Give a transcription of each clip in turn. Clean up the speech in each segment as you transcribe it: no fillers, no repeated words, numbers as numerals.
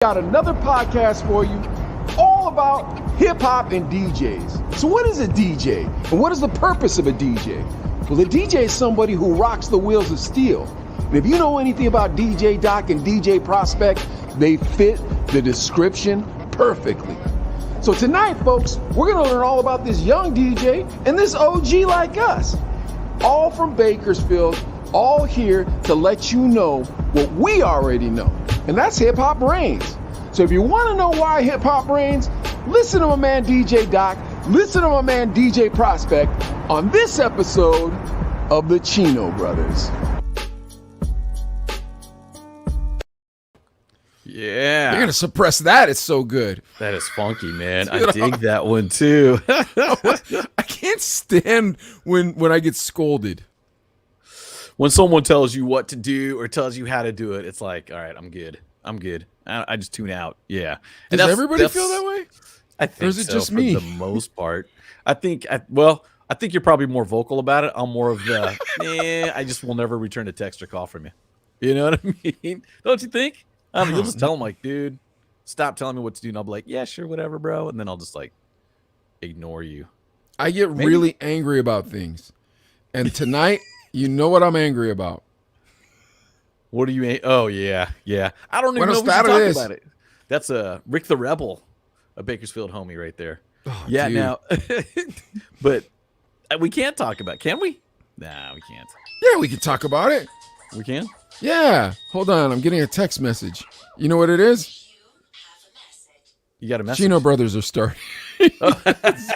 Got another podcast for you all about hip-hop and DJs. So what is a DJ? And what is the purpose of a DJ? Well, a DJ is somebody who rocks the wheels of steel. And if you know anything about DJ Doc and DJ Prospect, they fit the description perfectly. So tonight, folks, we're going to learn all about this young DJ and this OG like us. All from Bakersfield, all here to let you know what we already know. And that's hip-hop brains. So if you want to know why hip-hop brains, listen to my man DJ Doc, listen to my man DJ Prospect on this episode of the Chino Brothers. Yeah. You're going to suppress that. It's so good. That is funky, man. I dig that one too. I can't stand when I get scolded. When someone tells you what to do or tells you how to do it, it's like, all right, I'm good. I just tune out. Yeah. And Does everybody feel that way? I think or is it so, just me? For the most part. I think you're probably more vocal about it. I'm more of the, I just will never return a text or call from you. You know what I mean? Don't you think? You'll just tell them like, dude, stop telling me what to do. And I'll be like, yeah, sure, whatever, bro. And then I'll just like ignore you. I get really angry about things. And tonight, you know what I'm angry about. What are you? Oh yeah. I don't even know if we should talk about it. That's Rick the Rebel, a Bakersfield homie right there. Oh, yeah. dude. Now, but we can't talk about it, can we? Nah, we can't. Yeah, we can talk about it. We can. Yeah. Hold on. I'm getting a text message. You know what it is? You got a message? Chino Brothers are starting. That's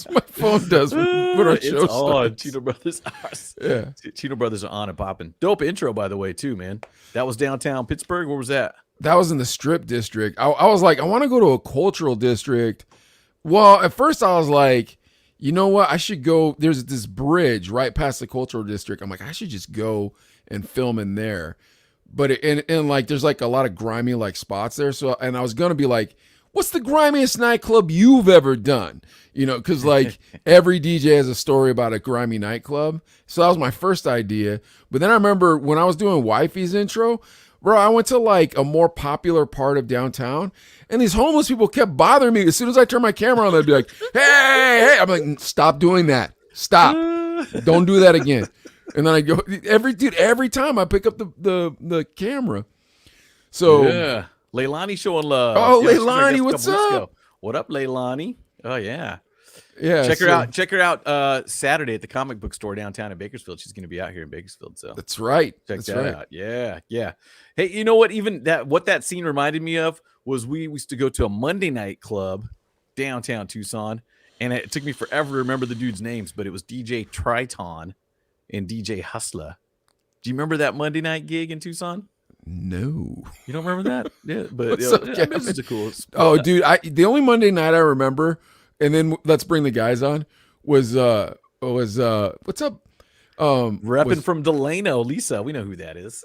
what my phone does when our show starts. Chino Brothers. Yeah. Chino Brothers are on and popping. Dope intro, by the way, too, man. That was downtown Pittsburgh. Where was that? That was in the Strip District. I was like, I want to go to a cultural district. Well, at first I was like, you know what? I should go. There's this bridge right past the cultural district. I'm like, I should just go and film in there. But and like, there's like a lot of grimy like spots there. So, and I was going to be like, what's the grimiest nightclub you've ever done? You know, because like every DJ has a story about a grimy nightclub. So that was my first idea. But then I remember when I was doing Wifey's intro, bro, I went to like a more popular part of downtown, and these homeless people kept bothering me. As soon as I turned my camera on, they'd be like, hey. I'm like, stop doing that. Stop. Don't do that again. And then I go, every time I pick up the camera. So yeah. Leilani showing love. Oh, yeah, Leilani, what's up? What up, Leilani? Oh, yeah. Yeah. Check her out Saturday at the comic book store downtown in Bakersfield. She's going to be out here in Bakersfield. So that's right. Check that out. Yeah. Hey, you know what? Even what that scene reminded me of was we used to go to a Monday night club downtown Tucson, and it took me forever to remember the dudes' names, but it was DJ Triton and DJ Hustler. Do you remember that Monday night gig in Tucson? No. You don't remember that? Yeah, but What's up, this is a cool. Oh, dude, the only Monday night I remember, and then let's bring the guys on, was what's up? Repping from Delano, Lisa. We know who that is.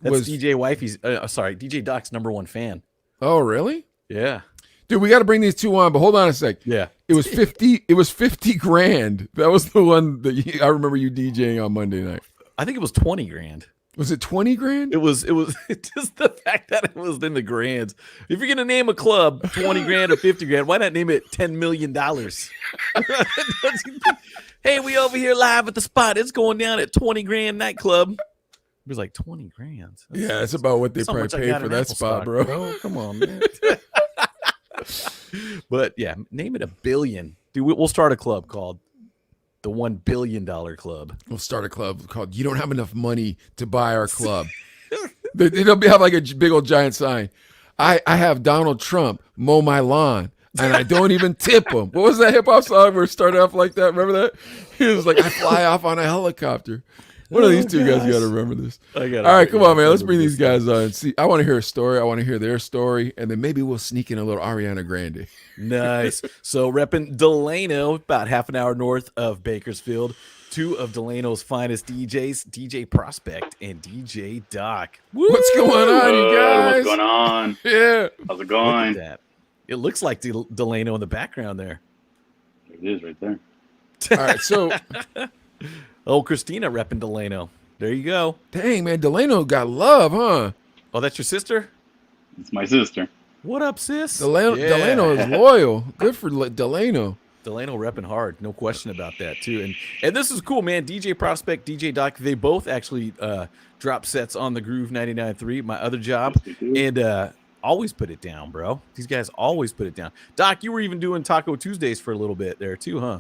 That's DJ Wifey's. DJ Doc's #1 fan. Oh, really? Yeah. Dude, we got to bring these two on, but hold on a sec. Yeah. It was 50. It was 50 grand. That was the one that I remember you DJing on Monday night. I think it was 20 grand. Was it 20 grand? It was just the fact that it was in the grands. If you're gonna name a club 20 grand or 50 grand, why not name it $10 million? Hey, we over here live at the spot. It's going down at 20 grand nightclub. It was like 20 grand. Yeah, it's about what they probably paid for that spot, bro. Come on, man. But yeah, name it $1 billion. Dude, we'll start a club called the $1 billion Club. We'll start a club called "You Don't Have Enough Money to Buy Our Club." It'll have like a big old giant sign. I have Donald Trump mow my lawn, and I don't even tip him. What was that hip hop song where it started off like that? Remember that? He was like, I fly off on a helicopter. One of these two guys, you got to remember this. All right, come on, man. Let's bring these guys on. See, I want to hear a story. I want to hear their story, and then maybe we'll sneak in a little Ariana Grande. Nice. So repping Delano, about half an hour north of Bakersfield. Two of Delano's finest DJs, DJ Prospect and DJ Doc. Woo! What's going on, you guys? What's going on? Yeah. How's it going? Look at that. It looks like Delano in the background there. It is right there. All right, so Oh, Christina repping Delano. There you go. Dang, man, Delano got love, huh? Oh, that's your sister? It's my sister. What up, sis? Delano is loyal. Good for Delano. Delano repping hard, no question about that too. And this is cool, man. DJ Prospect, DJ Doc, they both actually drop sets on the Groove 99.3, my other job, Yes, they do. and always put it down, bro. These guys always put it down. Doc, you were even doing Taco Tuesdays for a little bit there too, huh?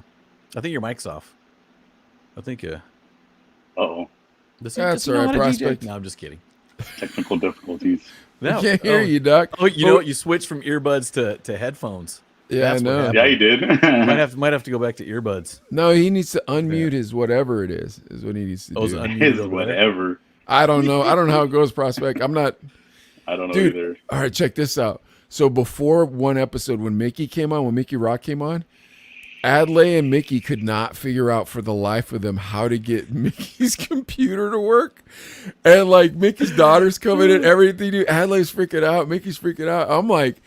I think your mic's off. I think Uh-oh. does That's know all right, how to DJ? Prospect. No, I'm just kidding. Technical difficulties. I can't hear you, Doc. Oh, you know what? You switched from earbuds to headphones. Yeah, That's I what know. happened. Yeah, you did. Might have to go back to earbuds. No, he needs to unmute his whatever it is what he needs to Oh, is do. it unmuted It's over there? whatever. I don't know. I don't know how it goes, Prospect. I'm not. I don't know Dude, either. all right, check this out. So before one episode, when Mickey Rock came on, Adley and Mickey could not figure out for the life of them how to get Mickey's computer to work. And like Mickey's daughter's coming in, everything. Adley's freaking out. Mickey's freaking out. I'm like,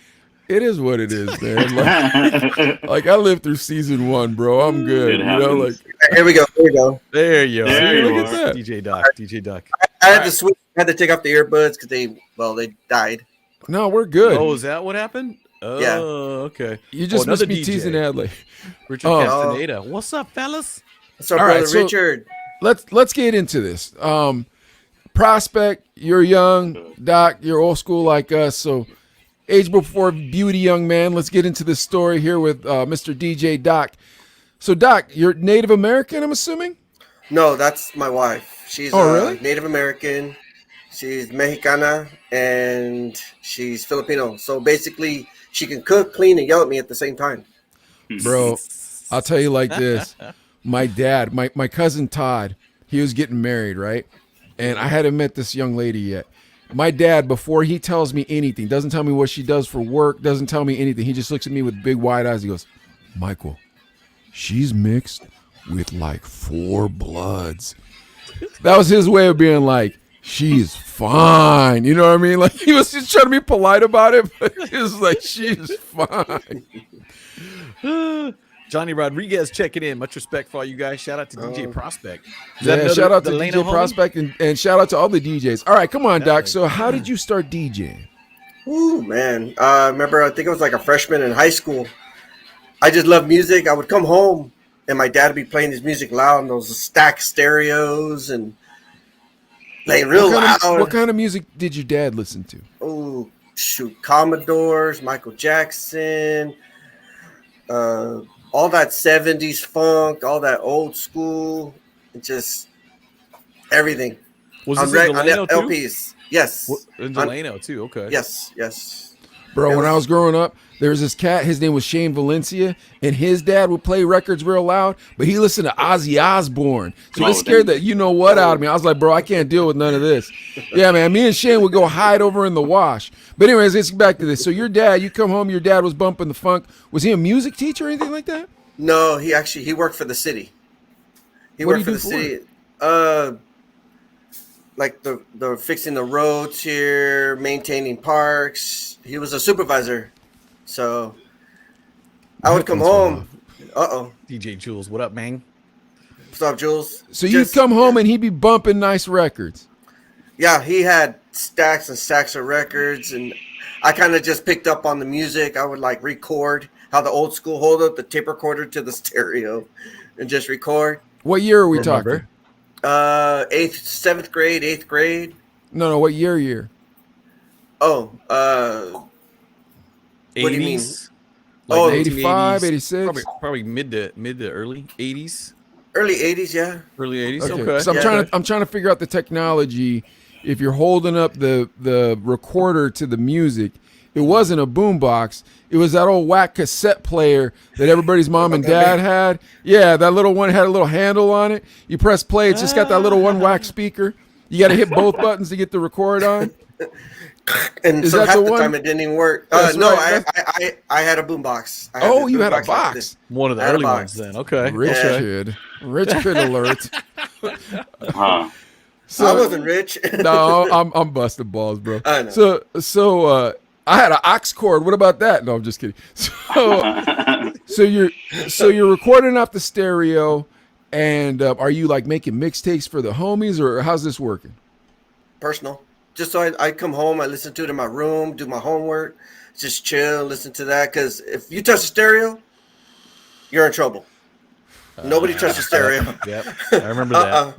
it is what it is, man. Like I lived through season 1, bro. I'm good. It You know, like happens. Here we go. Here we go. There you There go. you Look at are. that. DJ Doc. I had to switch. I had to take off the earbuds because they died. no, we're good. Oh, is that what happened? Oh, Yeah. okay. You just must another be DJ. teasing Adley. Richard Oh. Castaneda. What's up, fellas? So, All right, brother so- Richard. Let's get into this. Prospect, you're young. Doc, you're old school like us. So, age before beauty, young man. Let's get into this story here with Mr. DJ Doc. So, Doc, you're Native American, I'm assuming? No, that's my wife. She's really? Native American. She's Mexicana and she's Filipino. So basically, she can cook, clean, and yell at me at the same time. Bro, I'll tell you like this. My dad, my cousin Todd, he was getting married, right? And I hadn't met this young lady yet. My dad, before he tells me anything, doesn't tell me what she does for work, doesn't tell me anything. He just looks at me with big wide eyes. He goes, Michael, she's mixed with like 4 bloods. That was his way of being like, she's fine. You know what I mean? Like he was just trying to be polite about it, but he was like, she's fine. Johnny Rodriguez checking in. Much respect for all you guys. Shout out to DJ Prospect. Is that Yeah, another shout out to Delano DJ homie? Prospect and shout out to all the DJs. All right, come on, Doc. So how did you start DJing? Ooh, man. Remember, I think I was like a freshman in high school. I just loved music. I would come home and my dad would be playing his music loud on those stacked stereos and playing real loud. What kind of music did your dad listen to? Oh, shoot. Commodores, Michael Jackson, all that 70s funk, all that old school, just everything. Was On, this in on Delano too? LPs. Yes. In Delano too. Okay. Yes. Bro, when I was growing up, there was this cat, his name was Shane Valencia, and his dad would play records real loud, but he listened to Ozzy Osbourne. So it scared the you-know-what out of me. I was like, bro, I can't deal with none of this. Yeah, man, me and Shane would go hide over in the wash. But anyways, let's get back to this. So your dad, you come home, your dad was bumping the funk. Was he a music teacher or anything like that? No, he worked for the city. He What worked did for he the do city. Like the fixing the roads here, maintaining parks. He was a supervisor. So I would come home. DJ Jules, what up, man? What's up, Jules? So you'd come home and he'd be bumping nice records. Yeah, he had stacks and stacks of records, and I kind of just picked up on the music. I would like record how the old school hold up the tape recorder to the stereo, and just record. What year are we Remember? talking? 7th grade, 8th grade. No, what year? Oh, What do you mean? 80s? Oh, 85, 1980s, 86? Probably mid to early 80s. early 80s, yeah. Early 80s. Okay. Okay. So Yeah. I'm trying to figure out the technology. If you're holding up the recorder to the music, it wasn't a boombox. It was that old whack cassette player that everybody's mom and dad had. Yeah, that little one had a little handle on it. You press play, it's just got that little one whack speaker. You got to hit both buttons to get the record on. And Is so that half the the one? time it didn't even work. That's No, right. I had a boombox. Oh, you had a like box. this. One of the I had a early box. ones then. Okay. Rich Yeah. kid. Rich kid alert. Huh. So, I wasn't rich. no, I'm busting balls, bro. I know. So I had an aux cord. What about that? No, I'm just kidding. So you're recording off the stereo, and are you like making mixtapes for the homies, or how's this working? Personal. just so I come home, I listen to it in my room, do my homework, just chill, listen to that. Because if you touch the stereo, you're in trouble. Nobody touches stereo. Yep, I remember that.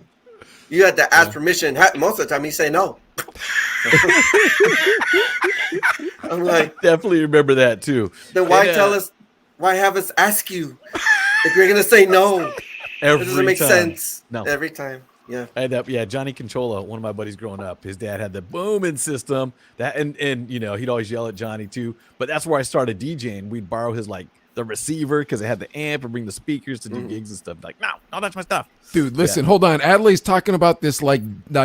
You had to ask permission. Most of the time, he say no. I'm like, Definitely remember that too. then why tell us? Why have us ask you if you're gonna say no? It doesn't make sense. No, every time. Yeah. I had that. Yeah, Johnny Conchola, one of my buddies growing up, his dad had the booming system. That and you know he'd always yell at Johnny too. But that's where I started DJing. We'd borrow his the receiver because it had the amp and bring the speakers to do gigs and stuff. Like, no, that's my stuff. Dude, listen, hold on. Adelaide's talking about this like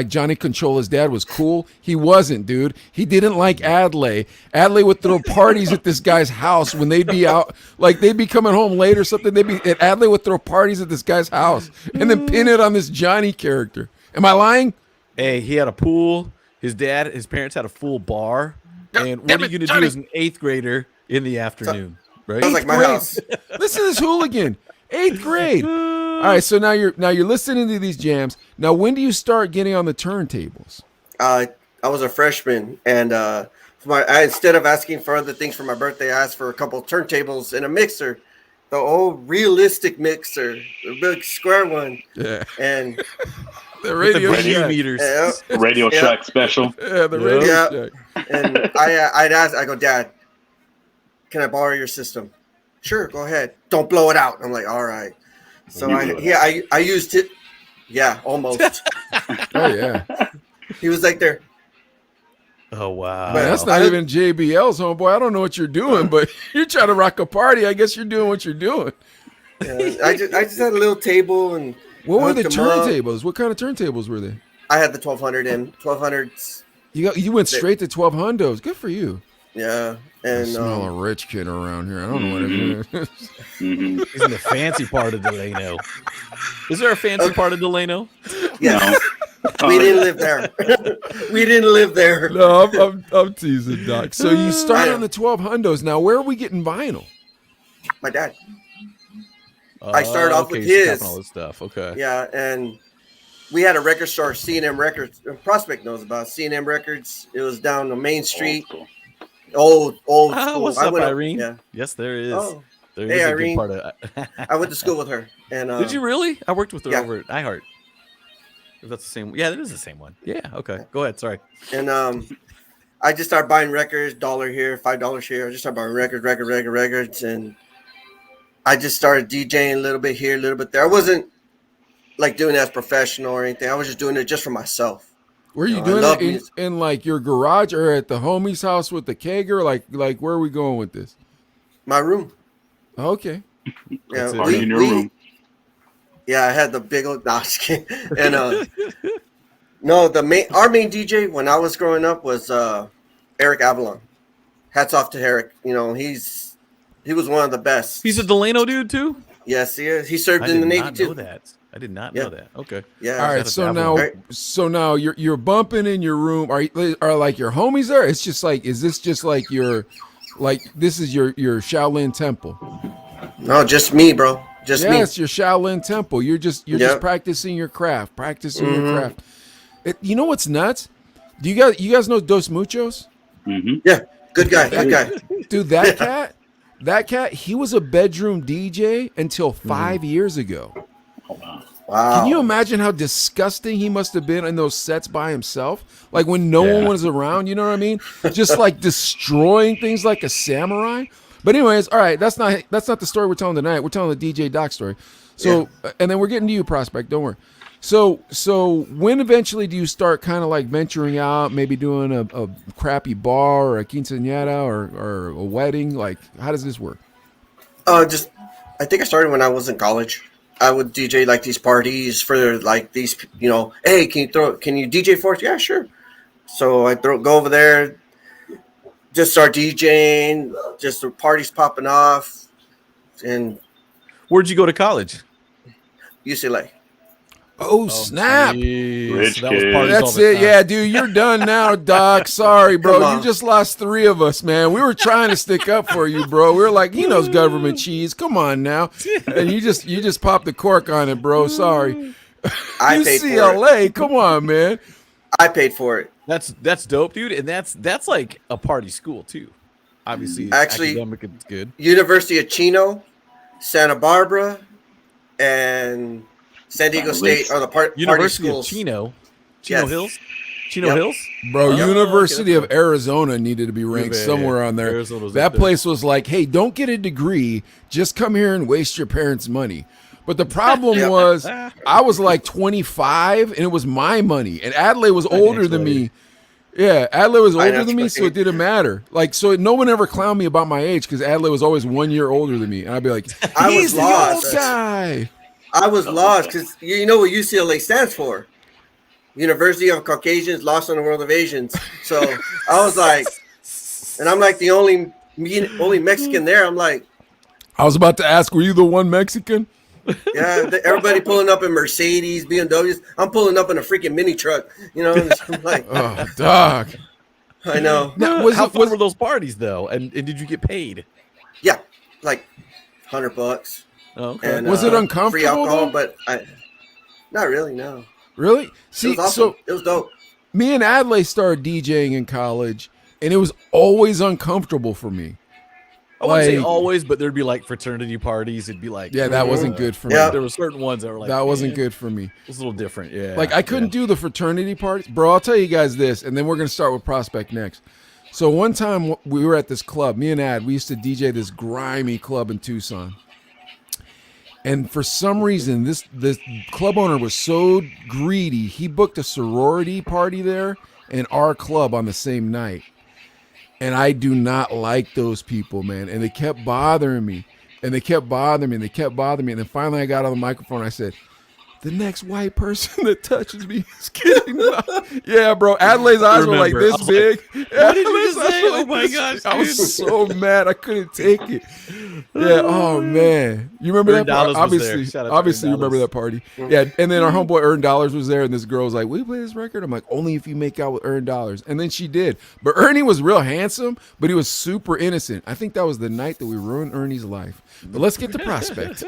Johnny Conchola's dad was cool. He wasn't, dude. He didn't like Adelaide. Adelaide would throw parties at this guy's house when they'd be out, like they'd be coming home late or something. Adelaide would throw parties at this guy's house and then pin it on this Johnny character. Am I lying? Hey, he had a pool. His parents had a full bar. And what are you going to do as an 8th grader in the afternoon? Right? Sounds like my house. Listen to this hooligan. 8th grade. All right, so now you're listening to these jams. Now, when do you start getting on the turntables? I was a freshman, and instead of asking for other things for my birthday, I asked for a couple turntables and a mixer, the old realistic mixer, the big square one. Yeah. And the radio shack meters. Radio Shack special. Yeah, the radio shack. And I'd ask, I go, Dad, can I borrow your system? Sure, go ahead. Don't blow it out. I'm like, all right. So I used it. Yeah, almost. Oh yeah. He was like there. Oh wow. Man, that's not even JBL's, homeboy. I don't know what you're doing, but you're trying to rock a party. I guess you're doing what you're doing. Yeah, I just had a little table and. What were the turntables? What kind of turntables were they? I had the 1200 and 1200s. You went straight to 1200s. Good for you. Yeah. And I smell a rich kid around here. I don't know what it is. He's in the fancy part of Delano. Is there a fancy part of Delano? Yeah. No. We didn't live there. We didn't live there. No, I'm teasing, Doc. So you started on the 1200s. Now, where are we getting vinyl? My dad. I started off with his. All this stuff. Okay. Yeah, and we had a record store, C&M Records. Prospect knows about C&M Records. It was down the main street. Old school. What's up, Irene? Yeah. Yes, there is. Oh. There is hey, a Irene. good part of I went to school with her. And did you really? I worked with her yeah. over at iHeart. If that's the same. Yeah, that is the same one. Yeah. Okay. Go ahead. Sorry. And I just started buying records, $1 here, $5 here. I just started buying records, and I just started DJing a little bit here, a little bit there. I wasn't like doing it as professional or anything. I was just doing it just for myself. Were you doing it in like your garage or at the homie's house with the kegger? Like where are we going with this? My room. Okay. Yeah, in your room. Yeah, I had the big old and no, our main DJ when I was growing up was Eric Avalon. Hats off to Eric. You know, he was one of the best. He's a Delano dude too? Yes, he is. He served in the Navy too. I did not know that. Okay. Yeah. All right. So now you're bumping in your room. Are like your homies there? It's just like, is this just like this is your Shaolin temple? No, just me, bro. Just me. Yes, your Shaolin temple. You're just practicing your craft, your craft. You know what's nuts? Do you guys know Dos Muchos? Mm-hmm. Yeah, good guy. Dude, that cat, he was a bedroom DJ until 5 years ago. Wow. Can you imagine how disgusting he must have been in those sets by himself? Like when no one was around, you know what I mean? Just like destroying things like a samurai. But anyways, all right, that's not the story we're telling tonight. We're telling the DJ Doc story. So, and then we're getting to you, Prospect. Don't worry. So when eventually do you start kind of like venturing out, maybe doing a crappy bar or a quinceañera or a wedding? Like, how does this work? I think I started when I was in college. I would DJ like these parties for like these, you know, hey, can you DJ for us? Yeah, sure. So I go over there, just start DJing, just the parties popping off. And where'd you go to college? UCLA. Oh, snap. Rich So kid. That's it. Yeah, dude, you're done now, Doc. Sorry, bro. You just lost 3 of us, man. We were trying to stick up for you, bro. We were like, he knows government cheese. Come on now. And you just popped the cork on it, bro. Sorry. I paid for it. UCLA. Come on, man. I paid for it. That's dope, dude. And that's like a party school too. Obviously, Actually, academic is good. University of Chino, Santa Barbara, and San Diego State are the party University of schools. Chino Yes. Hills, Chino Yep. Hills. Bro, Yep. University Okay, of Arizona needed to be ranked Yeah, somewhere on there. Arizona's That up there. place was like, hey, don't get a degree. Just come here and waste your parents' money. But the problem Yep. was I was like 25 and it was my money. And Adelaide was older than me. Yeah, Adelaide was older than me, so it didn't matter. Like, so no one ever clowned me about my age because Adelaide was always 1 year older than me. And I'd be like, I he's was the lost. old guy. I was lost because you know what UCLA stands for? University of Caucasians Lost in the World of Asians. So I was like, and I'm like the only Mexican there. I'm like, I was about to ask, were you the one Mexican? yeah, everybody pulling up in Mercedes, BMWs. I'm pulling up in a freaking mini truck. You know, and I'm like, Oh, dog. I know. Now, How fun were those parties though? And did you get paid? Yeah, like $100. Oh, okay. And Was it free uncomfortable, alcohol, though? but not really. No, Really? it See, was awesome. so It was dope. me and Adelaide started DJing in college, and it was always uncomfortable for me. I wouldn't say Like- always, but there'd be like fraternity parties. It'd be like, Yeah, that wasn't good for me. Yeah. There were certain ones that were like, That wasn't eh, good for me. It was a little different. Yeah. Like, I couldn't do the fraternity parties. Bro, I'll tell you guys this, and then we're going to start with Prospect next. So one time we were at this club, me and Ad, we used to DJ this grimy club in Tucson. And for some reason, this club owner was so greedy, he booked a sorority party there and our club on the same night. And I do not like those people, man. And they kept bothering me. And they kept bothering me. And they kept bothering me. And then finally I got on the microphone. I said, the next white person that touches me is getting Yeah, bro. Adelaide's eyes were like this big. what did you Adelaide's just say? eyes were Oh my this gosh, big. I was dude. so mad. I couldn't take it. Yeah. Oh man. You remember Earn that party? Dollars was there. Obviously, Shout out to obviously you Earn remember Dollars. that party. Yeah. And then our homeboy Earn Dollars was there, and this girl was like, "We play this record." I'm like, "Only if you make out with Earn Dollars." And then she did. But Ernie was real handsome, but he was super innocent. I think that was the night that we ruined Ernie's life. But let's get to Prospect.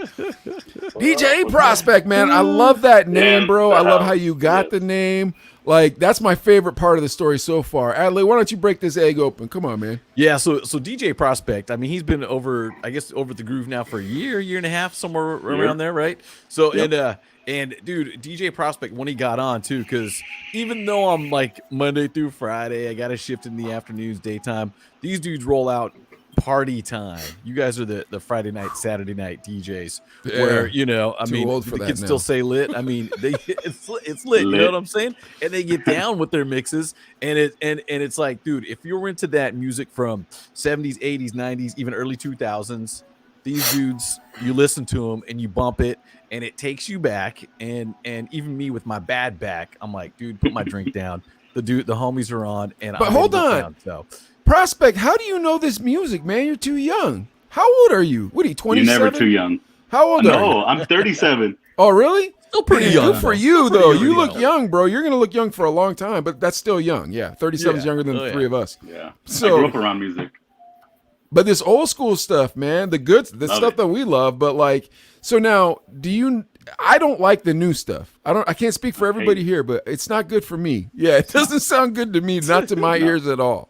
DJ Prospect, man. I love that name, bro. I love how you got the name. Like, that's my favorite part of the story so far. Adley, why don't you break this egg open? Come on, man. Yeah, so DJ Prospect, I mean, he's been over the groove now for a year and a half, somewhere around there, right? So and dude, DJ Prospect, when he got on too, because even though I'm like Monday through Friday, I got a shift in the afternoons, daytime. These dudes roll out party time. You guys are the Friday night, Saturday night DJs, where I Too mean, old for the that kids now. still say lit. I mean, it's lit. You know what I'm saying? And they get down with their mixes, and it's like, dude, if you're into that music from 70s, 80s, 90s, even early 2000s, these dudes, you listen to them and you bump it, and it takes you back. And even me with my bad back, I'm like, dude, put my drink down. The homies are on, and But I'm hold gonna look on. down, so. Prospect, how do you know this music, man? You're too young. How old are you? What are you, 27? You're never too young. How old are you? No, I'm 37. Oh, really? Still pretty Man, young. Good for you, though. Pretty You young. look young, bro. You're going to look young for a long time, but that's still young. Yeah, 37 is Yeah. younger than Oh, the yeah. three of us. Yeah. So- I grew up around music. But this old school stuff, man, the Love stuff it. that we love, but like, so now, I don't like the new stuff. I can't speak for everybody here, but it's not good for me. Yeah, it doesn't sound good to me, not to my ears at all.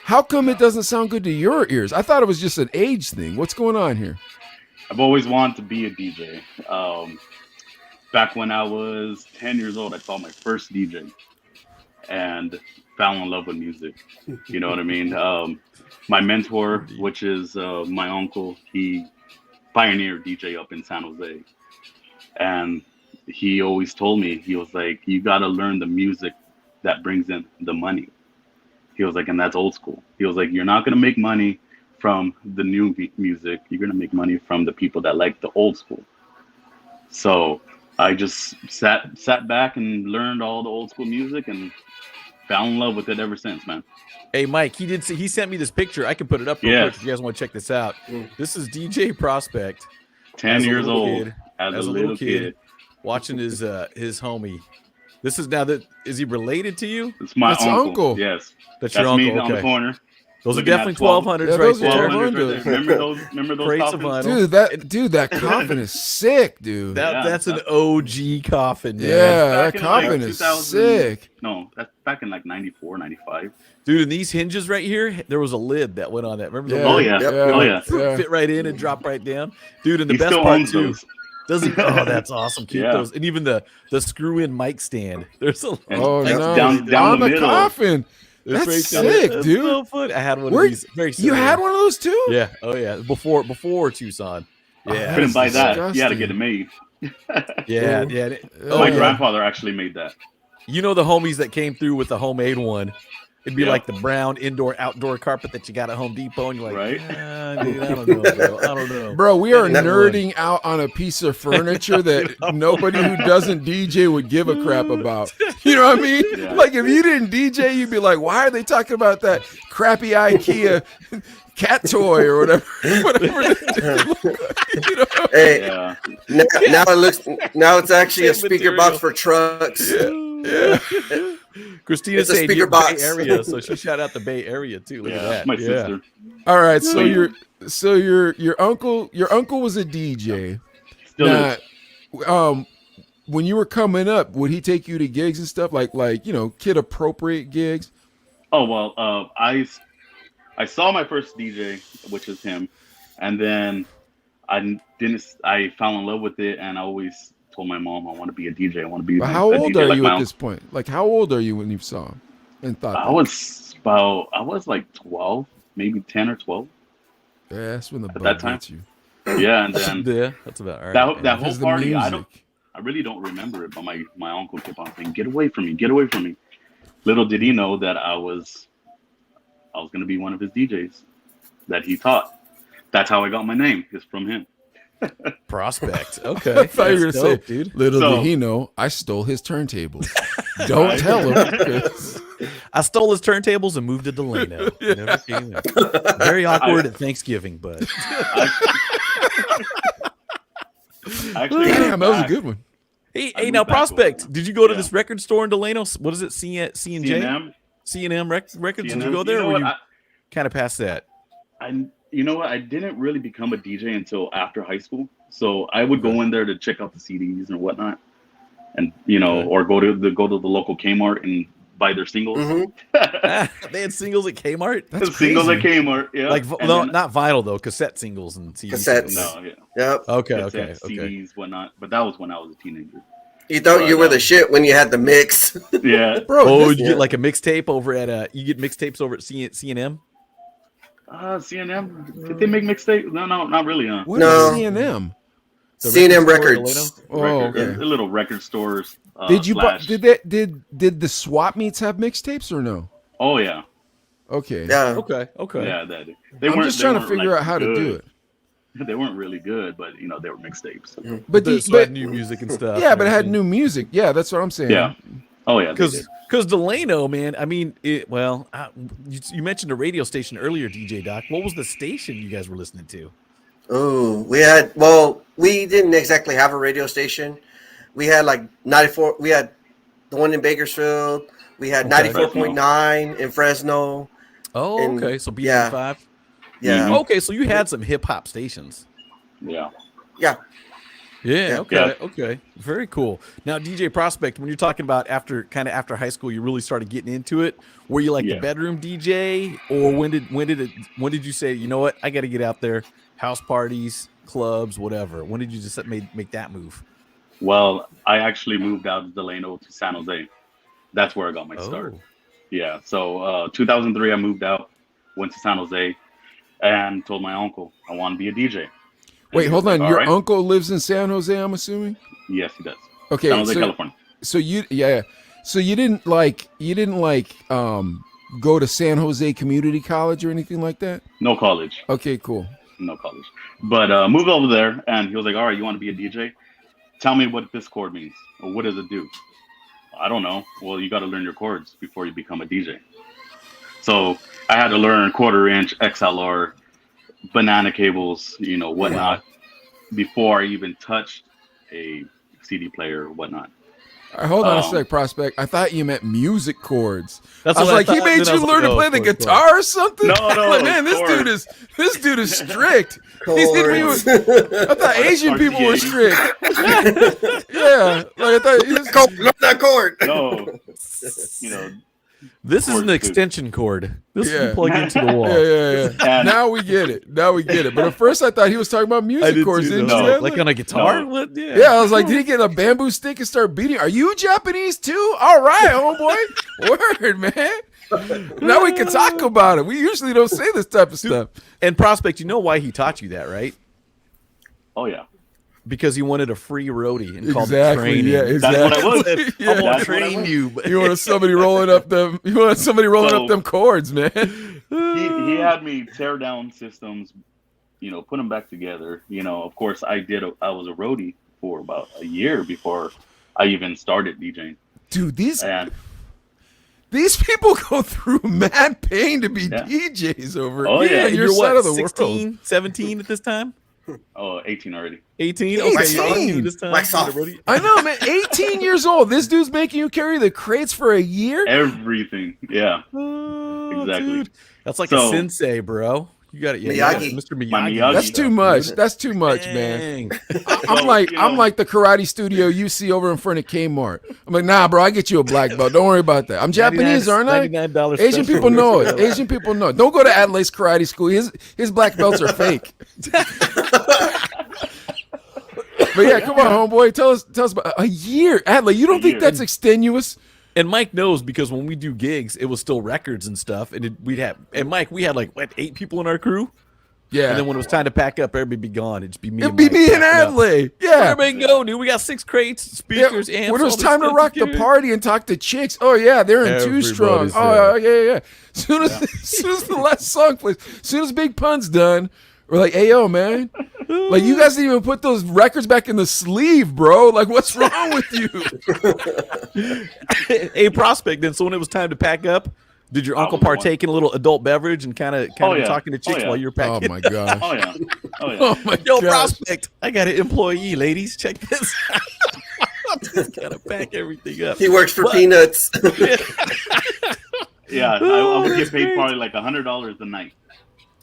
How come it doesn't sound good to your ears? I thought it was just an age thing. What's going on here? I've always wanted to be a DJ. Back when I was 10 years old, I saw my first DJ and fell in love with music. You know what I mean? My mentor, which is my uncle, he pioneered DJ up in San Jose. And he always told me, he was like, you got to learn the music that brings in the money. He was like, and that's old school. He was like, you're not going to make money from the new music. You're going to make money from the people that like the old school. So I just sat back and learned all the old school music and fell in love with it ever since, man. Hey, Mike, he sent me this picture. I can put it up real quick if you guys want to check this out. This is DJ Prospect. 10 as a years little old, kid, as a little kid. watching his homie. This is now that is he related to you? It's my That's uncle. uncle. Yes. That's That's your me uncle. on the Okay. corner. Those are Looking at definitely 12. 1200s Yeah, right those are there. 1200s. Remember those? Remember those Crates of coffins? vinyl. That coffin is sick, dude. That, Yeah, that's an that's- OG coffin, man. Yeah, Back that in, coffin is 2000 sick. No, that's back in like 94, 95. Dude, and these hinges right here, there was a lid that went on that. Remember the Yeah. Oh lid? yeah. Yep. Oh yeah. Fit right in and drop right down. Dude, and the He best still part owns too. those. Does he? Oh, that's awesome. Keep Yeah. those. And even the screw-in mic stand. There's a And Oh, that's nice. down On the the middle. coffin. It's That's right there. sick, That's dude. so fun. I had one Where- of these. Very You similar. had one of those too? Yeah. Oh yeah. Before Tucson. Oh, Yeah. Couldn't buy that. disgusting. You had to get it made. Yeah. Cool. Yeah. Oh, My yeah. grandfather actually made that. You know the homies that came through with the homemade one. It'd be Yeah. like the brown indoor-outdoor carpet that you got at Home Depot, and you're like, Right. Dude, I don't know, bro. I don't know. Bro, we are That nerding out on a piece of furniture that nobody who doesn't DJ would give a crap about. You know what I mean? Yeah. Like if you didn't DJ, you'd be like, why are they talking about that crappy IKEA cat toy or whatever? Whatever. You know? Hey, Yeah. now it looks. Now it's actually a Same speaker material. box for trucks. Yeah. Christina It's a saying speaker you're box. Bay Area, so she shout out the Bay Area too. Look Yeah. at that. My Yeah. sister. All right, so Yeah. your uncle was a DJ. Still Now, is. when you were coming up, would he take you to gigs and stuff like kid appropriate gigs? Oh well, I saw my first DJ, which is him, and then I fell in love with it, and I always told my mom I want to be a DJ. I want to be. But how a old DJ are like you my at uncle. this point? Like how old are you when you saw him and thought? I was like 12, maybe 10 or 12. Yeah, that's when the bug that time. gets you. Yeah, and then Yeah, that's about right. that yeah. whole Because the party, music. I really don't remember it, but my uncle kept on saying, "Get away from me, get away from me." Little did he know that I was going to be one of his DJs that he taught. That's how I got my name, is from him. Prospect. Okay. I thought you were That's gonna dope, say, dude. little So- did he know, I stole his turntable. Don't Right. tell him. 'Cause- I stole his turntables and moved to Delano. Never came in. Very awkward at Thanksgiving, but I actually Damn, went that was a back. good one. hey, I hey, moved now back Prospect, over. did you go to Yeah. this record store in Delano? What is it? C&J? C&M. C&M Records? Did you C&M. go there, You know or were what? you kind of past that? You know what? I didn't really become a DJ until after high school. So I would go in there to check out the CDs and whatnot, and or go to the local Kmart and buy their singles. Mm-hmm. They had singles at Kmart? That's Singles at crazy. Kmart, yeah. Like, And no, then- not vinyl, though. Cassette singles and CDs. Cassettes. no, yeah. Yep. Okay, Cassettes, okay, okay. CDs, whatnot. But that was when I was a teenager. You thought you were the shit when you had the mix. Yeah. Bro, Oh, this- you get like a mixtape over at you get mixtapes over at C&M? C&M. Did they make mixtapes? No, not really. Huh? what No. is C&M? The C&M record store in Records. Delano? Oh, Record- okay. the little record stores. Did you buy, slash- did the swap meets have mixtapes or no? Oh yeah. Okay. Yeah. Okay. Yeah, I'm just trying to figure out how to do it. They weren't really good, but they were mixtapes. But They still had new music and stuff. yeah, and but it had everything. new music. Yeah, that's what I'm saying. Yeah. Oh yeah. they did. Because Delano, man, I mean, you mentioned a radio station earlier, DJ Doc. What was the station you guys were listening to? Oh, we didn't exactly have a radio station. We had like 94. We had the one in Bakersfield. We had Okay. 94.9 in Fresno. Oh, And- okay. So yeah. B95. Yeah. Mhm. Okay, so you had some hip hop stations. Yeah. Yeah. Yeah. Yeah. Okay. Yeah. Okay. Very cool. Now, DJ Prospect, when you're talking about after high school, you really started getting into it. Were you like the Yeah. bedroom DJ, or when did you say, you know what, I got to get out there, house parties, clubs, whatever? When did you just make that move? Well, I actually moved out of Delano to San Jose. That's where I got my start. Oh. Yeah. So 2003, I moved out, went to San Jose, and told my uncle I want to be a DJ. And Wait, he hold was on. like, Your "All right." uncle lives in San Jose, I'm assuming? Yes, he does. Okay. San Jose, so, California. so you didn't go to San Jose Community College or anything like that? No college. Okay, cool. No college. But moved over there, and he was like, "All right, you want to be a DJ? Tell me what this chord means. Or what does it do?" I don't know. Well, you got to learn your chords before you become a DJ. So I had to learn 1/4-inch XLR, banana cables, whatnot, before I even touched a CD player or whatnot. All right, hold on a sec, Prospect. I thought you meant music chords. That's I was what I like, he thought, made then I you was learn like, to play oh, the chords. guitar or something? No, Like, man, this chords. dude is strict. He's hitting me with, I thought Asian people were strict. Yeah, like I thought. Learn that chord. No, you know, This is an chords, too. extension cord. This Yeah. you plug into the wall. Yeah. And- Now we get it. But at first I thought he was talking about I music did chords. too, Didn't though. you? No. Ed? Like on a guitar? No. What? Yeah, I was like, did he get a bamboo stick and start beating? Are you Japanese too? All right, homeboy. Word, man. Now we can talk about it. We usually don't say this type of stuff. And Prospect, you know why he taught you that, right? oh yeah, Because he wanted a free roadie and called it Exactly. training. Yeah, exactly. That's what I was. Yeah. I won't That's what I train was. you. But You want somebody rolling up them? You want somebody rolling So- up them chords, man? he had me tear down systems, put them back together. Of course, I was a roadie for about a year before I even started DJing. Dude, these And people go through mad pain to be Yeah. DJs over. Oh, yeah. on your you're side what, of the 16, world. 17 at this time? 18 already. 18? 18. Okay, you're young this time. Wax off. Roadie. I know, man. 18 years old. This dude's making you carry the crates for a year. Everything. Yeah. Oh, Exactly. dude. That's like a So- sensei, bro. You got it. Yeah, Miyagi. Mr. Miyagi. My Miyagi. That's too much. That's too much, man. Dang. I'm like the karate studio you see over in front of Kmart. I'm like, nah, bro, I get you a black belt. Don't worry about that. I'm Japanese, aren't I? $99 Asian special. people know it. Asian people know it. Don't go to Adelaide's karate school. His black belts are fake. But yeah, come on, homeboy. Tell us about a year. Adelaide, you don't A think year. that's extenuous? And Mike knows because when we do gigs, it was still records and stuff. And Mike, we had like, 8 people in our crew? Yeah. And then when it was time to pack up, everybody be gone. It'd just be me It'd and be Mike me and packing up. Adelaide. Where Yeah. everybody go, dude? We got 6 crates, speakers, amps. When it was all this time to stuff rock the carry. party and talk to chicks, oh yeah, they're in Too Strong. Everybody's Oh there. yeah. Soon as the last song plays, soon as Big Pun's done, we're like, hey yo, man. Like you guys didn't even put those records back in the sleeve, bro. Like what's wrong with you? Hey, Prospect, then so when it was time to pack up, did your uncle was the one. partake in a little adult beverage and kind of Oh, yeah. talking to chicks Oh, yeah. while you were Oh packing? my gosh. Oh yeah. Oh yeah. Oh my Yo, gosh. Prospect, I got an employee, ladies. Check this out. I'm just gotta pack everything up. He works for But- peanuts. Yeah. I Oh, would that's get paid great. probably like $100 a night.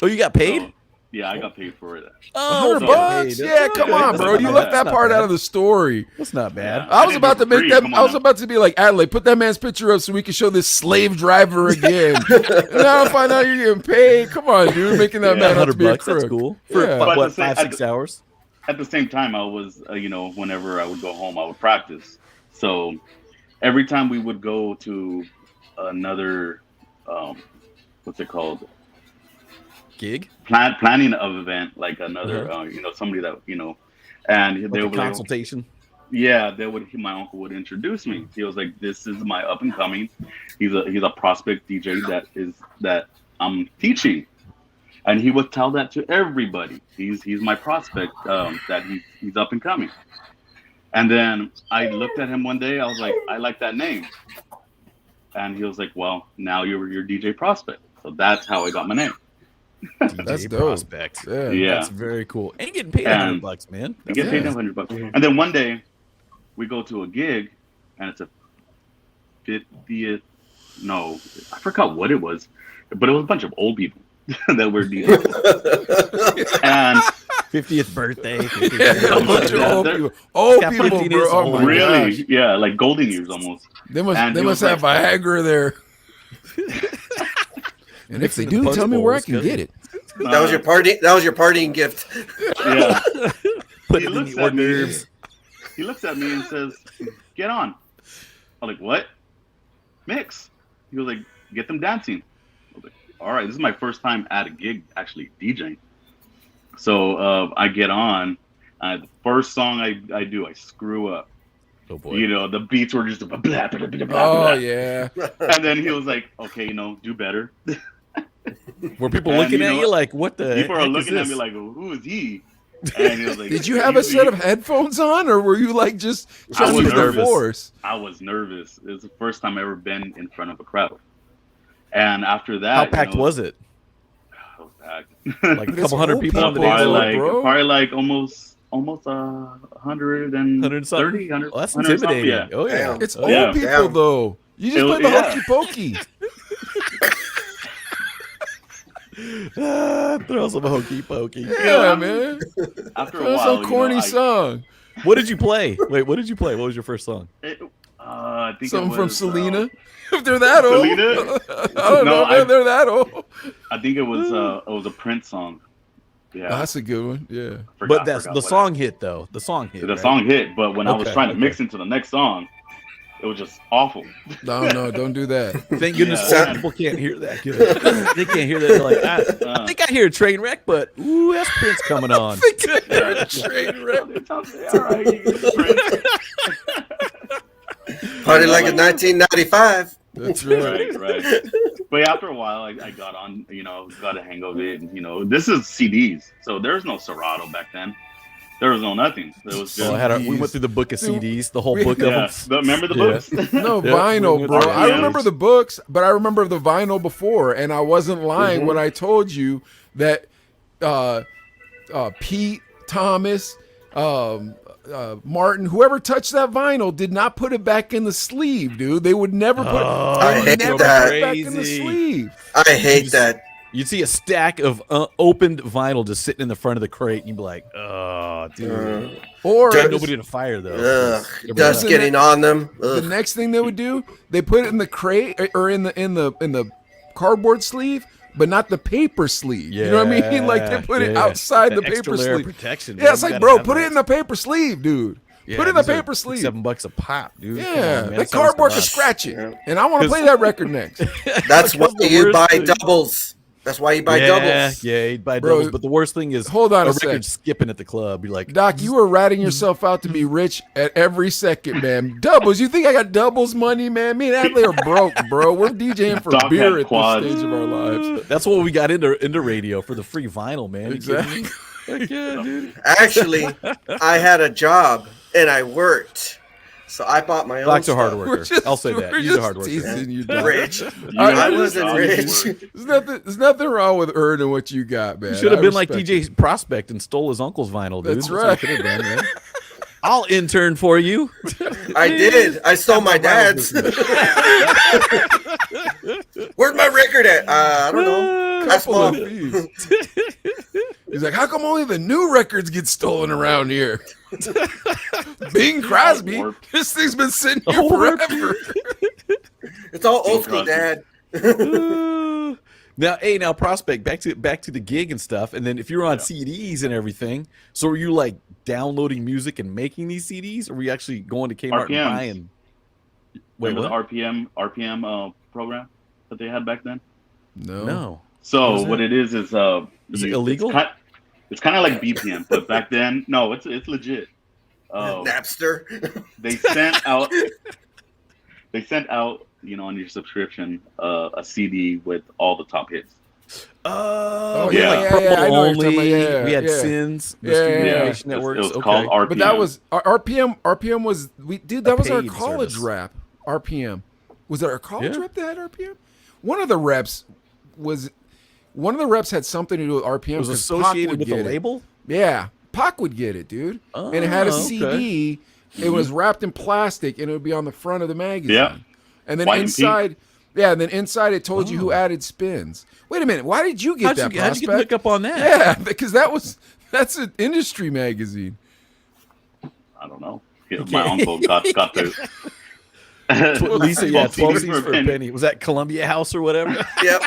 Oh, you got paid? So, yeah, I got paid for it. Oh, $100 you got bucks? paid. Yeah, come on, bro. You left that part out of the story. That's not bad. I was didn't about do to it for make free. that. Come I on was now. about to be like, Adelaide, put that man's picture up so we can show this slave driver again. And now I find out you're getting paid. Come on, dude, making that Yeah, man out to be a $100. That's crook. cool. For Yeah. But what, at the same- 5-6 hours? At the same time, I was, whenever I would go home, I would practice. So every time we would go to another, what's it called? Gig? Planning of event, like another, Uh-huh. Somebody that, and Like they a would, consultation? yeah, my uncle would introduce me. He was like, this is my up and coming. He's a prospect DJ that I'm teaching. And he would tell that to everybody. He's my prospect, that he's up and coming. And then I looked at him one day. I was like, I like that name. And he was like, well, now you're DJ Prospect. So that's how I got my name. That's DJ dope. Prospect. Yeah. Yeah. That's very cool. And getting paid And- $100, man. I get paid Yeah. $100. And then one day we go to a gig and it's a 50th, no, I forgot what it was, but it was a bunch of old people that were DJs. And 50th birthday. Yeah, a bunch of Yeah, old they're- people. Old Got people, 15 bro. years Oh old. my really, gosh. yeah, like golden years almost. They And must he was have like- Viagra there. And if they Mixing do, the tell me punch where I bowls, can get it. That was your party. That was your partying gift. Yeah. Put He it in looks the at me. hors d'oeuvres. He looks at me and says, "Get on." I'm like, "What?" Mix. He was like, "Get them dancing." I was like, "All right." This is my first time at a gig actually DJing. So I get on. The first song I do, I screw up. Oh boy. The beats were just blah, blah, blah, blah, blah, Oh blah. yeah. And then he was like, "Okay, do better." Were people And looking you at know you what? like, what the People are heck is looking at this? me like, "Who is he?" And he was like, Did you have a set of headphones on, or were you like just I trying was to use the nervous. force? I was nervous. It was the first time I ever been in front of a crowd. And after that, How packed was it? it was packed. Like a But it's couple hundred old people on the people, dance probably floor? like- bro. probably like almost almost 130, 100 something. 100, Oh, that's 100 something, intimidating. yeah. Oh yeah, Damn. It's oh, old yeah. people Damn. though. You just play the Yeah. hokey pokey. Throw some hokey pokey. Yeah, I man. After a That's while, some corny song. What did you play? Wait, what did you play? What was your first song? I think Something it from was, Selena. If they're that old, Selena? I don't No, know if they're that old. I think it was a Prince song. Yeah, Oh, that's a good one. Yeah. But that's the song hit though. The song hit. The right? song hit, but when I was Okay, trying to okay. mix into the next song, it was just awful. No, don't do that. Thank goodness Yeah. old people can't hear that good. They can't hear that. They're like, I think I hear a train wreck, but ooh, that's Prince coming on. Train wreck. All right, you can Prince. Party like it's 1995. That's right. Right. But after a while, I got on, got a hang of it. And, this is CDs. So there's no Serato back then. There was no nothing. It was just, We went through the book of CDs, the whole book yeah. of them. Remember the Yeah. books? No, Yeah, vinyl, we bro. went I through remember it. the books, but I remember the vinyl before, and I wasn't lying when I told you that Pete, Thomas, Martin, whoever touched that vinyl did not put it back in the sleeve, dude. They would never put I hate never that. put it back in the Crazy. sleeve. I hate that. You'd see a stack of opened vinyl just sitting in the front of the crate, and you'd be like, "Oh, dude." Or Dirt- Nobody to fire though. Ugh, dust getting on them. the Ugh. next thing they would do, they put it in the crate or in the cardboard sleeve, but not the paper sleeve. You know what I mean? Like they put it Yeah. outside That the extra paper layer of sleeve. protection. Yeah, it's man. like, You bro, gotta put have it in that. the paper sleeve, dude. Yeah, put it in the these are paper sleeve. $7 a pop, dude. Come Yeah, on, man. that That's how it's cardboard done. can scratch it, Yeah. and I want to play that record next. That's why the you worst buy thing- doubles. That's why you buy doubles. Yeah, you'd buy Bro, doubles. But the worst thing is, hold on a record sec. skipping at the club. You're like, Doc, you were ratting yourself out to be rich at every second, man. Doubles. You think I got doubles money, man? Me and Adley are broke, bro. We're DJing for Doc beer had at quads. this stage of our lives. That's what we got into radio for the free vinyl, man. You kidding me? Exactly. Heck yeah, dude. Actually, I had a job and I worked, so I bought my own Doc's a stuff. hard worker. I'll say that. we're He's a just hard worker. teasing you, Doc. Rich. You I had wasn't jobs rich. you worked. There's nothing wrong with earning what you got, man. You should have I been like respect DJ Prospect and stole his uncle's vinyl, dude. That's what right. you could have done, man. I'll intern for you. I did. I stole my dad's. Where's my record at? I don't know. That's Couple of mom. thieves. He's like, how come only the new records get stolen around here? Bing Crosby, Warped. this thing's been sitting here Oh, forever. It's all old school, Dad. Now Prospect, back to the gig and stuff, and then if you're on CDs and everything, so are you like downloading music and making these CDs, or were you actually going to Kmart and RPMs. buying? Wait, Remember what? the RPM program that they had back then? No. So What is what that? it is Is it illegal? It's kind of like BPM, but back then, no, it's legit. Napster. They sent out, on your subscription, a CD with all the top hits. Oh, yeah, like yeah, Purple I know what you're Only. talking about. Yeah, we had yeah. Sins, the Yeah, Street yeah, yeah. Information Networks. It was Okay. called RPM. But that was RPM. RPM was that was our paid college service. rap. RPM was it our college Yeah. rap that had RPM? One of the reps had something to do with RPM. It was 'cause Pac associated would with get the it. label. Yeah, Pac would get it, dude. And it had a Oh, CD. It was wrapped in plastic, and it would be on the front of the magazine. Yeah. And then White and inside, and then inside it told you who added spins. Wait a minute, why did you get that? How'd you Prospect? pick up on that? Yeah, because that's an industry magazine. I don't know. My uncle got the. Lisa, 12 12 CDs CDs for a penny. Was that Columbia House or whatever? Yep.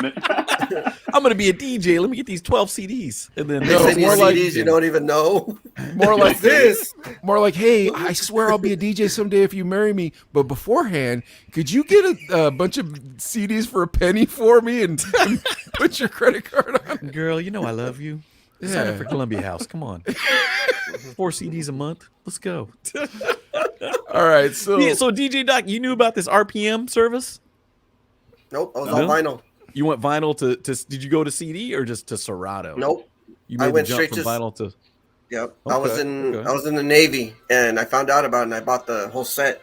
I'm gonna be a DJ. Let me get these 12 CDs, and then They No, send you more like- CDs you don't even know. More like Like this. More like, hey, I swear I'll be a DJ someday if you marry me. But beforehand, could you get a bunch of CDs for a penny for me and put your credit card on? girl, you know I love you. Sign up for Columbia House. Come on, 4 CDs a month. Let's go. All right, so Yeah, so DJ Doc, you knew about this RPM service? Nope. I was No? on vinyl. You went vinyl to did you go to CD or just to Serato? Nope. You I made went the jump straight from to- vinyl to Yep. I was Okay, in okay. I was in the Navy and I found out about it and I bought the whole set.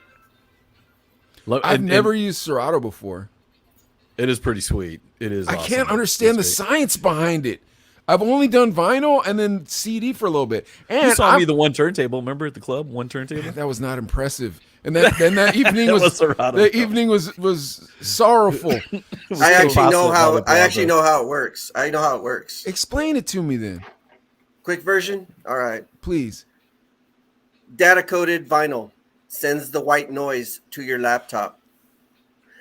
I've never used Serato before. It is pretty sweet. It is. I awesome. can't understand the It's great. science behind it. I've only done vinyl and then CD for a little bit. And You saw me the one turntable. Remember at the club, one turntable? that was not impressive. And that evening was Serato. the evening was sorrowful. I actually know how. Pasta, I actually know how it works. I know how it works. Explain it to me then, Quick version. All right. please. Data coded vinyl sends the white noise to your laptop.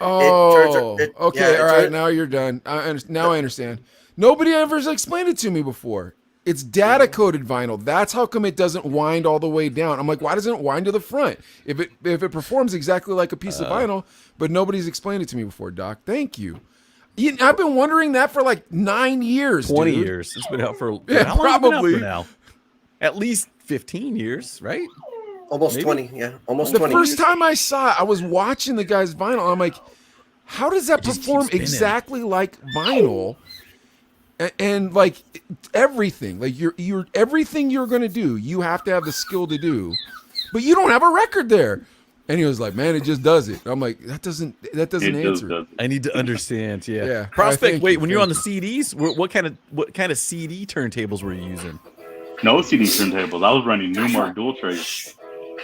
Oh, okay. yeah, All right. Now you're done. Now I understand. Nobody ever explained it to me before. It's data coded vinyl. That's how come it doesn't wind all the way down. I'm like, why doesn't it wind to the front? If it performs exactly like a piece of vinyl, but nobody's explained it to me before, Doc. Thank you. I've been wondering that for like 9 years. 20 dude. years. It's been out for Yeah, how long has it been out probably. for now. At least 15 years, right? Almost Maybe? 20. Yeah, almost The 20. first time I saw it, I was watching the guy's vinyl. I'm like, how does that just perform keeps spinning. exactly like vinyl? And like everything, like you're everything you're gonna do, you have to have the skill to do, but you don't have a record there. And he was like, "Man, it just does it." I'm like, "That doesn't It does, answer." does. I need to understand. Yeah. Yeah. Prospect. Thank Wait, you, when you're on the thank CDs, what kind of CD turntables were you using? No CD turntables. I was running Newmark dual trace.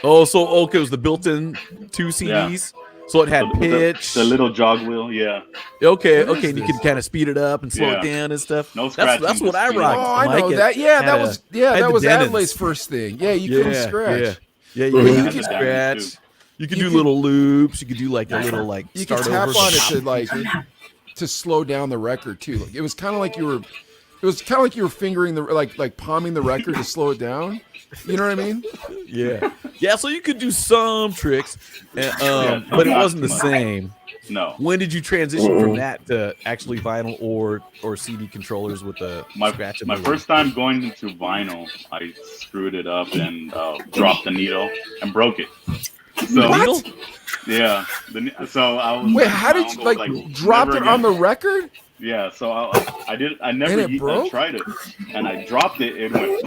Oh, so okay, it was the built-in 2 CDs. So it had pitch. The little jog wheel. Yeah. Okay, What is okay, and you this? can kind of speed it up and slow it Yeah. down and stuff. No that's scratching, what just I speed. rocked. Oh, I Mike. know It that. Yeah, had that a- was had the Denons. Adela's first thing. Yeah, you couldn't scratch. Yeah, you But could you you could scratch. You could you do could- little loops. You could do like a little like You could start tap over. on it to slow down the record too. Like, it was kind of like you were fingering the like palming the record to slow it down. You know what I mean? Yeah. So you could do some tricks, and, but it not wasn't the too much. same. No. When did you transition from that to actually vinyl or CD controllers with the My scratchability? first time going into vinyl, I screwed it up and dropped the needle and broke it. So What? yeah, so I was Wait, how did you like drop never it on again. the record? Yeah, so I never And it broke? tried it, and I dropped it. It went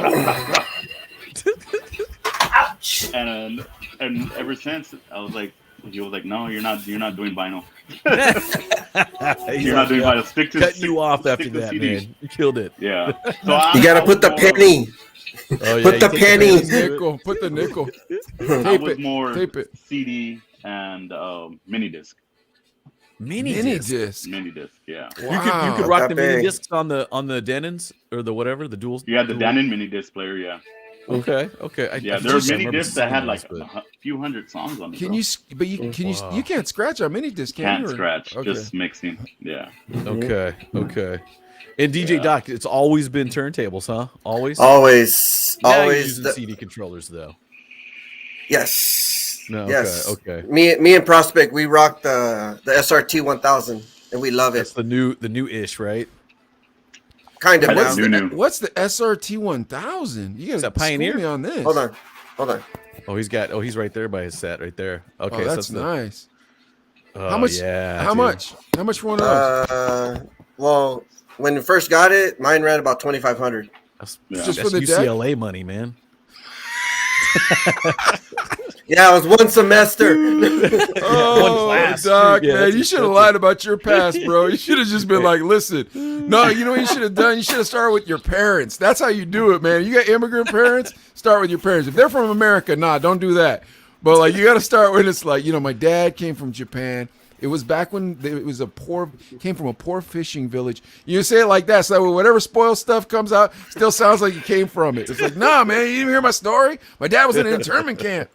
and ever since I was like, he was like, no, you're not doing vinyl. You're not doing vinyl. Stick to Cutting you off stick after to the that, CD. man. You killed it. Yeah, so You gotta I put the was more- penny. Oh, Put the you take penny. pennies to it. Nickel. Put the nickel. I Tape was it. more Tape it. CD and mini disc. Mini Mini disc. disc. Mini disc, yeah. You Wow. could rock That the mini big. discs on the Denons or the whatever the dual. You had the dual- Denon mini disc player, yeah. Okay. Yeah, there were mini discs that had like a few hundred songs on it. Can bro. you? But you can't scratch on mini disc, can Can't you? Or- scratch, Okay. just mixing. Yeah. Okay. And DJ Yeah. Doc, it's always been turntables, huh? Always. Always, Now you're always. using CD controllers though. Yes. No. Yes. Okay. Me and Prospect, we rock the SRT 1000, and we love That's it. the new ish, right? Kind of I now. just new. What's the SRT 1000? You Is got that Pioneer? me on this. Hold on. Oh, he's right there by his set, right there. Okay, Oh, so that's nice. Oh, How much? Yeah. How dude. much? How much for one of those? Well, when we first got it, mine ran about 2,500. That's, Yeah. Just that's for the deck? UCLA money, man. Yeah, it was one semester. Oh, class, Doc, dude. Yeah, man, that's you should have expensive. lied about your past, bro. You should have just been like, listen, no, you know what you should have done? You should have started with your parents. That's how you do it, man. You got immigrant parents, start with your parents. If they're from America, don't do that. But like, you got to start when it's like, my dad came from Japan. It was back when it was came from a poor fishing village. You say it like that, so that whatever spoiled stuff comes out, still sounds like you came from it. It's like, nah, man, you didn't hear my story? My dad was in an internment camp.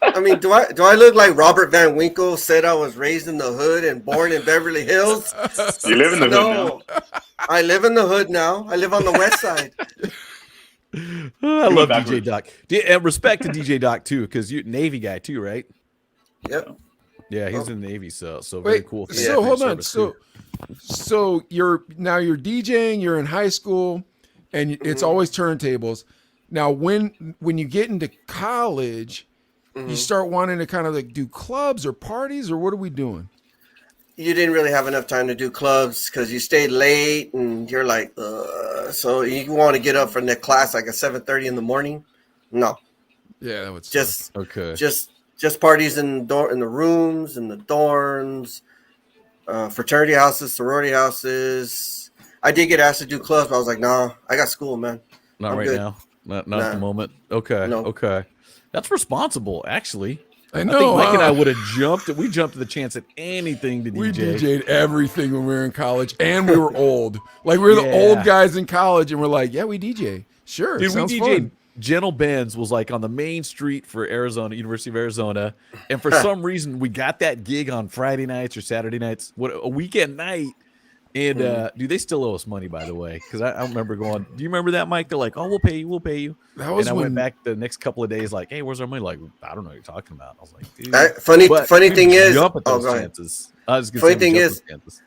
I mean, do I look like Robert Van Winkle said I was raised in the hood and born in Beverly Hills? You live in the hood No, I live in the hood now. I live on the west side. Oh, I love backwards. DJ Doc. And respect to DJ Doc too, because you're Navy guy too, right? Yep. Yeah, he's in the Navy, so very Wait, cool. so Yeah, hold for on. service, too. So you're DJing, you're in high school, and it's always turntables. Now, when you get into college, you start wanting to kind of like do clubs or parties, or what are we doing? You didn't really have enough time to do clubs because you stayed late and you're like, so you want to get up from the class like at 7:30 in the morning? No, Yeah, that would just Okay. just parties in the rooms, in the dorms, fraternity houses, sorority houses. I did get asked to do clubs, but I was like, nah, I got school, man. Not I'm right good. now. Not at Nah. the moment. Okay. No. Okay. That's responsible, actually. I I know. think Mike and I huh? would have jumped. We jumped at the chance at anything to DJ. We DJ'd everything when we were in college, and we were old. Like, we were the Yeah. old guys in college, and we're like, yeah, we DJ. Sure, Dude, we sounds DJ'd. fun. Gentle Benz was like on the main street for Arizona, University of Arizona, and for some reason we got that gig on Friday nights or Saturday nights, a weekend night. And dude, they still owe us money, by the way, because I remember going. Do you remember that, Mike? They're like, "Oh, we'll pay you." That was and I when went back the next couple of days, like, "Hey, where's our money?" Like, I don't know what you're talking about. I was like, dude. Funny But thing we is, jump at those go ahead. chances. I was gonna Funny say we thing jump is- at chances.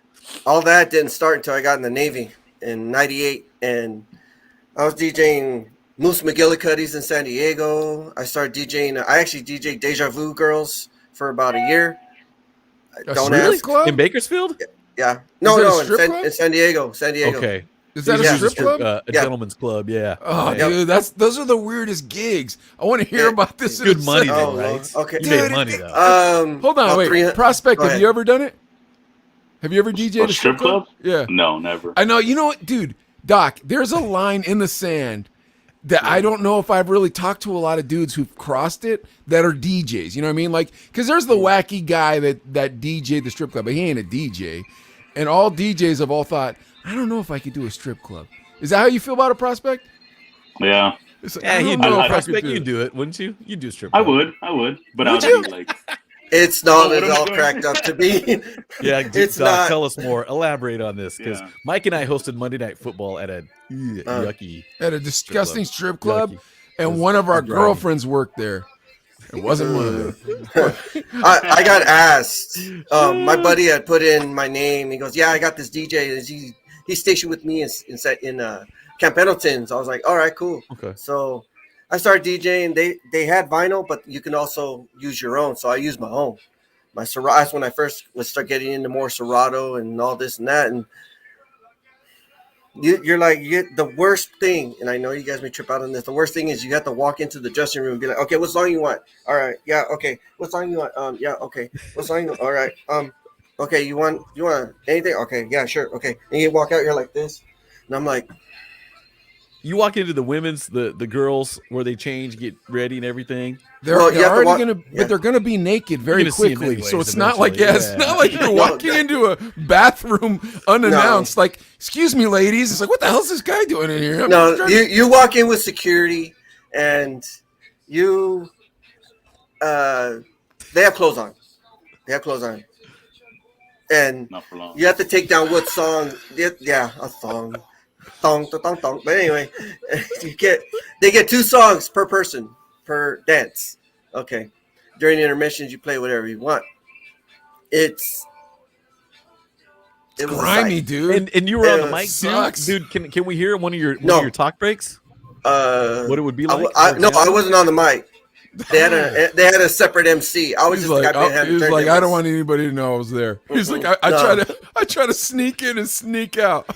All that didn't start until I got in the Navy in '98, and I was DJing Moose McGillicuddy's in San Diego. I started DJing. I actually DJed Deja Vu Girls for about a year. Don't strip ask. club? In Bakersfield? Yeah, no, that a no, strip club? in San Diego, San Diego. Okay. Is that a Yeah. strip club? A Yeah. gentleman's club, yeah. Oh, Yeah. dude, those are the weirdest gigs. I want to hear Yeah. about this. in Good a money, second. though, Oh, right? okay. You made Dude, money, though. Hold on, about wait. 300 Prospect, Go have ahead. you ever done it? Have you ever DJ'd A strip club? Yeah. No, never. I know. You know what, dude? Doc, there's a line in the sand that I don't know if I've really talked to a lot of dudes who've crossed it that are DJs. You know what I mean? Like, because there's the wacky guy that DJ'd the strip club, but he ain't a DJ. And all DJs have all thought, I don't know if I could do a strip club. Is that how you feel about a prospect? Yeah, It's like, Yeah, I you don't do know it. if I could Prospect, do you it. do it, wouldn't you? You do strip I club. would, but Would I you? would be like, It's not What at am I all doing? cracked up to be. Yeah, It's Doc, not. tell us more. Elaborate on this, because Yeah. Mike and I hosted Monday Night Football at a yucky. At a disgusting strip club, Yucky. and was one of our grimy. girlfriends worked there. It wasn't one of them. I got asked. My buddy had put in my name. He goes, "Yeah, I got this DJ. He's stationed with me in Camp Pendleton." So I was like, "All right, cool." Okay. So I started DJing. They had vinyl, but you can also use your own. So I used my own. My Serato. That's when I first would start getting into more Serato and all this and that. And you're like, the worst thing, and I know you guys may trip out on this. The worst thing is you have to walk into the dressing room and be like, "Okay, what song you want? All right, yeah, okay. What song you want? Yeah, okay. What song? All right, okay. You want anything? Okay, yeah, sure, okay." And you walk out, you're like this, and I'm like, You walk into the women's, the girls where they change, get ready, and everything. They're, Well, you they're have to already walk- gonna, yeah. but they're gonna be naked very You're gonna see 'em quickly. So anyways it's not like, eventually, it's yeah. not like you're No, walking into a bathroom unannounced. Like, excuse me, ladies. It's like, what the hell's this guy doing in here? I'm no, trying to- you walk in with security, and you, they have clothes on. They have clothes on, and not for long. you have to take down what song. Yeah, a song. Thong, thong, thong. But anyway, they get 2 songs per person per dance. Okay. During intermissions, you play whatever you want. It was a grimy, sight. dude. And you were on the It mic, sucks. dude. Can we hear one of your No. talk breaks? What it would be I, like, I, for no, I example? wasn't on the mic. They had a separate MC. I was He's just like, the guy behind he was the like, I don't turntables. want anybody to know I was there. He's like, No. I try to sneak in and sneak out.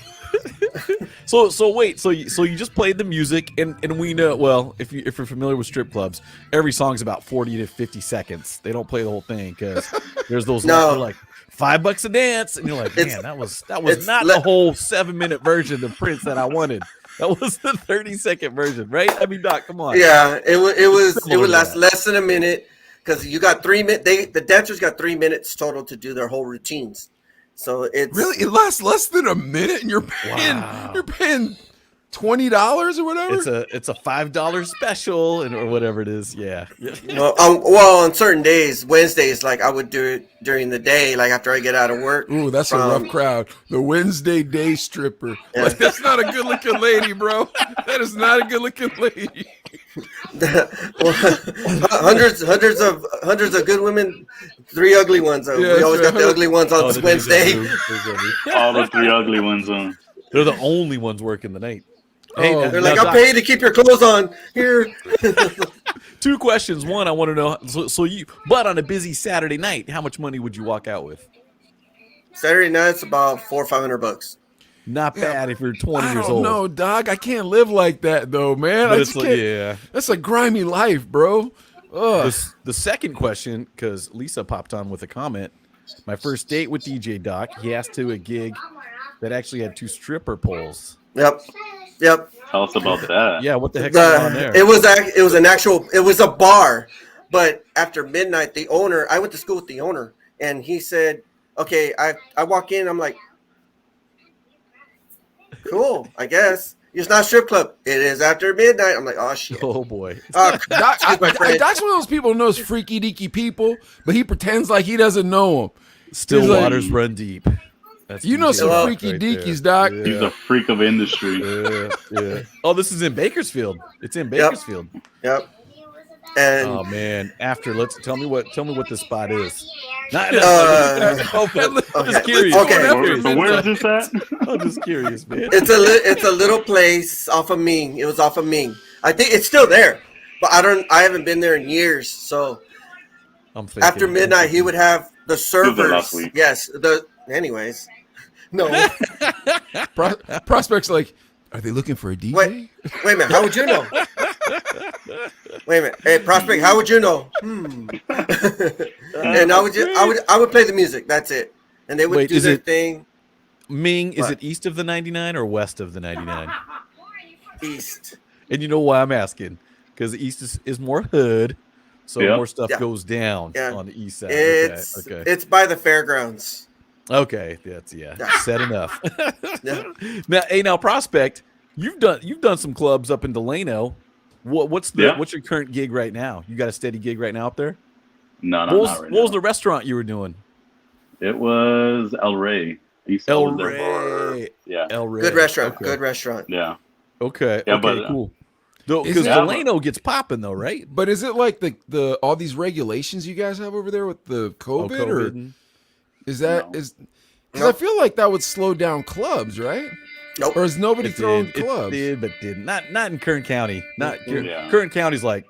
So wait, so you just played the music, and we know, well, if you're familiar with strip clubs, every song's about 40 to 50 seconds. They don't play the whole thing because there's those No. they're like $5 a dance, and you're like, It's- man, that was it's not le- the whole 7-minute version of Prince that I wanted. That was the 30-second version, right? I mean, Doc, come on. Yeah, it Similar would to last that. less than a minute because you got 3 minutes. The dancers got 3 minutes total to do their whole routines. So it's Really, it lasts less than a minute, and you're paying Wow. $20 or whatever. It's a $5 special or whatever it is. Yeah. well, on certain days, Wednesdays, like I would do it during the day, like after I get out of work. Ooh, that's a rough crowd. The Wednesday day stripper. Yeah. Like, that's not a good looking lady, bro. That is not a good looking lady. hundreds of good women, 3 ugly ones. Though. Yeah, We always that's got the right. ugly ones on there's Wednesday. All the 3 ugly ones on. They're the only ones working the night. Oh, now- They're now, like, "I'll Doc, pay you to keep your clothes on here." 2 questions. One, I want to know. So you, but on a busy Saturday night, how much money would you walk out with? Saturday night's about $400 or $500. Not bad if you're 20 I years don't old. know, dog. I can't live like that though, man. But I it's just like, can't. yeah. That's a grimy life, bro. Ugh. The second question, because Lisa popped on with a comment. My first date with DJ Doc, he asked to a gig that actually had 2 stripper poles. Yep. Tell us about that. Yeah, what the heck's going on there? It was a bar, but after midnight, I went to school with the owner, and he said, "Okay." I walk in, I'm like, "Cool, I guess." It's not a strip club. It is after midnight. I'm like, "Oh shit." Oh boy. Doc's one of those people who knows freaky deaky people, but he pretends like he doesn't know them. Still He's like- waters run deep. That's You know DJ some Doc freaky right deakies, there. Doc. Yeah. He's a freak of industry. Yeah. Oh, this is in Bakersfield. It's in Bakersfield. Yep. And Oh man. After tell me what the spot is. Not, Uh, I'm just curious. Okay. So where is this at? I'm just curious, man. it's a little place off of Ming. It was off of Ming. I think it's still there, but I haven't been there in years. So I'm thinking, after midnight, he would have the there servers. last week. Yes. Anyways, no. Prospect's like, are they looking for a DJ? Wait a minute. How would you know? Wait a minute. Hey, Prospect, how would you know? And I would play the music. That's it. And they would Wait, do is their it- thing Ming, is What? it east of the 99 or west of the 99? east. And you know why I'm asking? Because the east is more hood, so Yeah. more stuff Yeah. goes down Yeah. on the east side. It's Okay. it's by the fairgrounds. Okay, that's said enough. Yeah. Now Prospect, you've done some clubs up in Delano. What's your current gig right now? You got a steady gig right now up there? No, What not was, right what was now. the restaurant you were doing? It was El Rey. I used to El always there for- Rey. Yeah. El Rey. Good restaurant. Okay. Good restaurant. Yeah. Okay. Yeah, okay. but, Cool. Is Because it- Delano gets popping though, right? But is it like the all these regulations you guys have over there with the Oh, COVID, or and- is that No. is? Because I feel like that would slow down clubs, right? Nope. Or is nobody It throwing did, clubs? It did, but didn't. Not in Kern County. Not Yeah. Kern County's like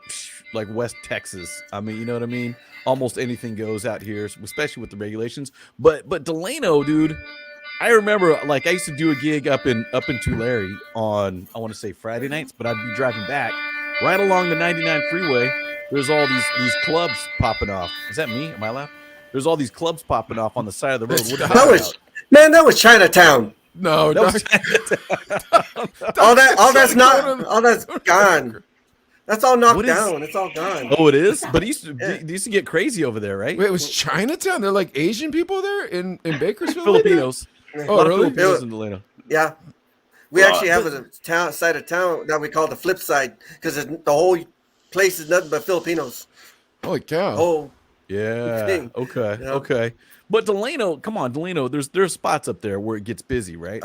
West Texas. I mean, you know what I mean? Almost anything goes out here, especially with the regulations. But Delano, dude, I remember like I used to do a gig up in Tulare on, I want to say Friday nights, but I'd be driving back right along the 99 freeway. There's all these clubs popping off. Is that me? Am I loud? There's all these clubs popping off on the side of the road. What is That That was that was Chinatown. No, That Doc, was All that's gone. That's all knocked What is- down. It's all gone. Oh, it is? But it Yeah. used to get crazy over there, right? wait, it was Chinatown? They're like Asian people there in Bakersfield. Filipinos. Oh, A lot of really? Filipinos in Delano. Yeah. We Well, actually have a side of town that we call the flip side because the whole place is nothing but Filipinos. Holy cow! Oh, Yeah. thing. Okay. Yeah. Okay. But Delano, come on, Delano. There's spots up there where it gets busy, right?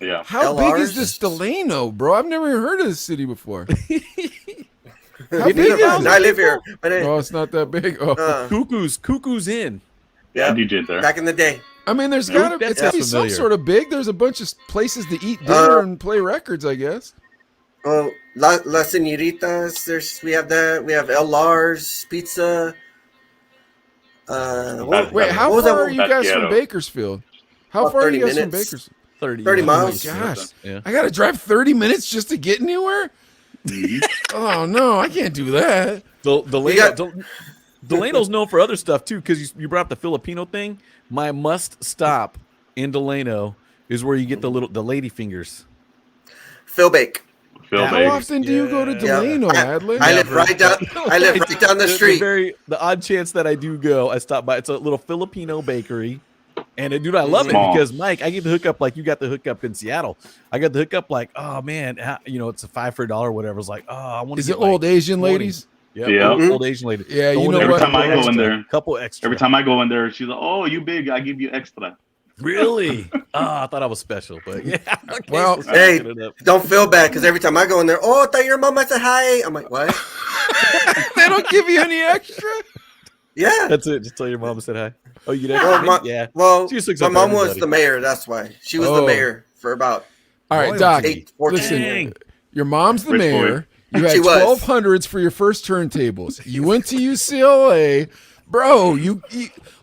Yeah. How big LRs? is this Delano, bro? I've never even heard of this city before. How Me big neither, is I it? live here, but Oh, it's not that big. Oh. Cuckoo's in. Yeah. yeah, DJ'd there. back in the day. I mean, there's Nope, gotta that it's gotta be sounds some familiar. sort of big. There's a bunch of places to eat dinner and play records, I guess. Oh, La Señoritas. We have that. We have LR's Pizza. Wait, how what was far that are one? you guys from Ghetto. Bakersfield? How About far are 30 you guys from minutes. Bakersfield? 30 30 Oh my miles. gosh, Yeah. I gotta drive 30 minutes just to get anywhere. Mhm. Oh no, I can't do that. Delano's known for other stuff too, because you brought up the Filipino thing. My must stop in Delano is where you get the lady fingers. Phil Bake. Phil How How Baker. often do you go to Yeah. Delano, Adlin? I live right down. I live right down the street. The odd chance that I do go, I stop by. It's a little Filipino bakery, and dude, I love it Small. because Mike, I get the hookup like you got the hookup in Seattle. I got the hookup like, oh man, it's a $5 for a $1, whatever. It's like, oh, I want to. Is it old Asian 20. ladies? Yep, Yeah. old Asian lady. Yeah, you Throwing know in a what? Every time I couple go in extra, there- couple extra. Every time I go in there, she's like, "Oh, you big? I give you extra." Really? I thought I was special, but yeah. Okay, Well, so hey, sucking it up. don't feel bad because every time I go in there, I thought your mama said hi. I'm like, what? They don't give you any extra. Yeah. That's it. Just tell your mom I said hi. Oh, you did? Well, Yeah. Well, She just looks my up mom to was everybody. the mayor. That's why she was the Oh. mayor for about All right, Loyalty. Doc. 14 Listen, Dang. your mom's the Rich boy. mayor. You had She was. 1200s for your first turntables. You went to UCLA. bro,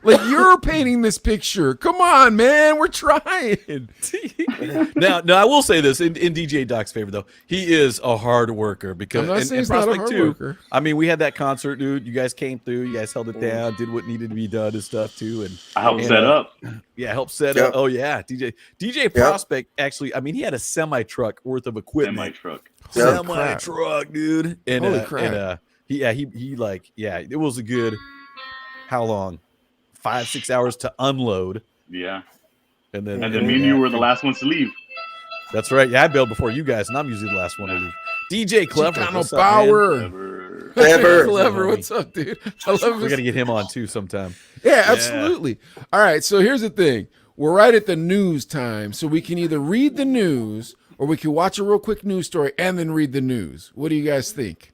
like you're painting this picture. Come on, man, we're trying. Now, I will say this in DJ Doc's favor though, he is a hard worker because I'm not saying and he's not a Prospect hard too. worker. I mean, we had that concert, dude. You guys came through. You guys held it down, did what needed to be done and stuff too. And I helped set up. Yeah, helped set Yep. up. Oh yeah, DJ Prospect actually. I mean, he had a semi truck worth of equipment. Semi truck. Semi truck, dude. And Holy crap. he it was a good how long? 5-6 hours to unload. Yeah. And then me and you were the last ones to leave. That's right. Yeah, I bailed before you guys, and I'm usually the last one to leave. DJ Clever. Chicano What's up, man? Power. Clever. Clever. What's up, dude? I love We're this. gonna get him on too sometime. Yeah, absolutely. All right, so here's the thing. We're right at the news time, so we can either read the news or we can watch a real quick news story and then read the news. What do you guys think?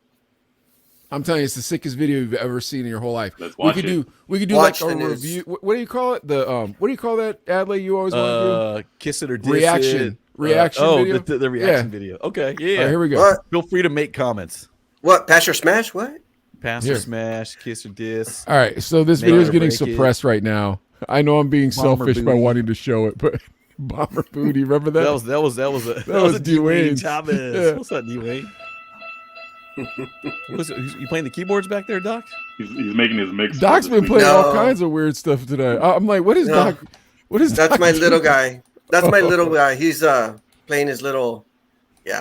I'm telling you, it's the sickest video you've ever seen in your whole life. Let's watch it. We could do Watch like a the news. review. What do you call it? What do you call that, Adley? You always want to Kiss it or diss do reaction. it. Reaction video. The reaction Yeah. video. Okay, yeah. All right, here we go. What? Feel free to make comments. What? Pass or smash? What? Pass Here. or smash, kiss or diss. All right, so this Make video is or getting break it. suppressed right now. I know I'm being Bomber selfish by booty. wanting to show it, but bomber booty. Remember that? That was a was a Dwayne. Chavez. Yeah. What's up, Dwayne? You playing the keyboards back there, Doc? He's making his mix. Doc's for this been playing week. all No. kinds of weird stuff today. I'm like, what is No. Doc? What is That's Doc my doing? little guy. That's my little guy. He's playing his little, his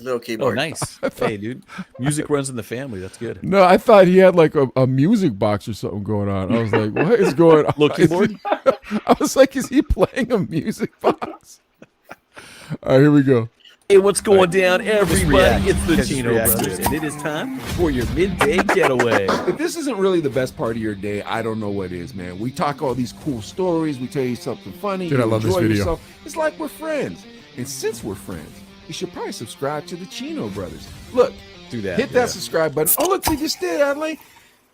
little Oh, keyboard. nice. Hey, dude. Music runs in the family. That's good. No, I thought he had like a music box or something going on. I was like, what is going on? Little keyboard? I was like, is he playing a music box? All right, here we go. Hey, what's going down, everybody? react. It's the Just Chino react. Brothers, and it is time for your midday getaway. If this isn't really the best part of your day, I don't know what is, man. We talk all these cool stories. We tell you something funny. Dude, I you love this enjoy video. yourself. It's like we're friends. And since we're friends, you should probably subscribe to the Chino Brothers. Look, Do that. hit that subscribe button. Oh, look, we just did, Adley.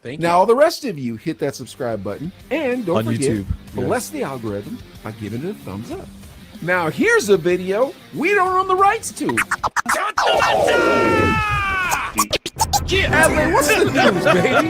Thank Now, all the rest of you, hit that subscribe button. And don't On forget, YouTube, bless the algorithm by giving it a thumbs up. Now, here's a video we don't own the rights to. Adley, what's the news, baby?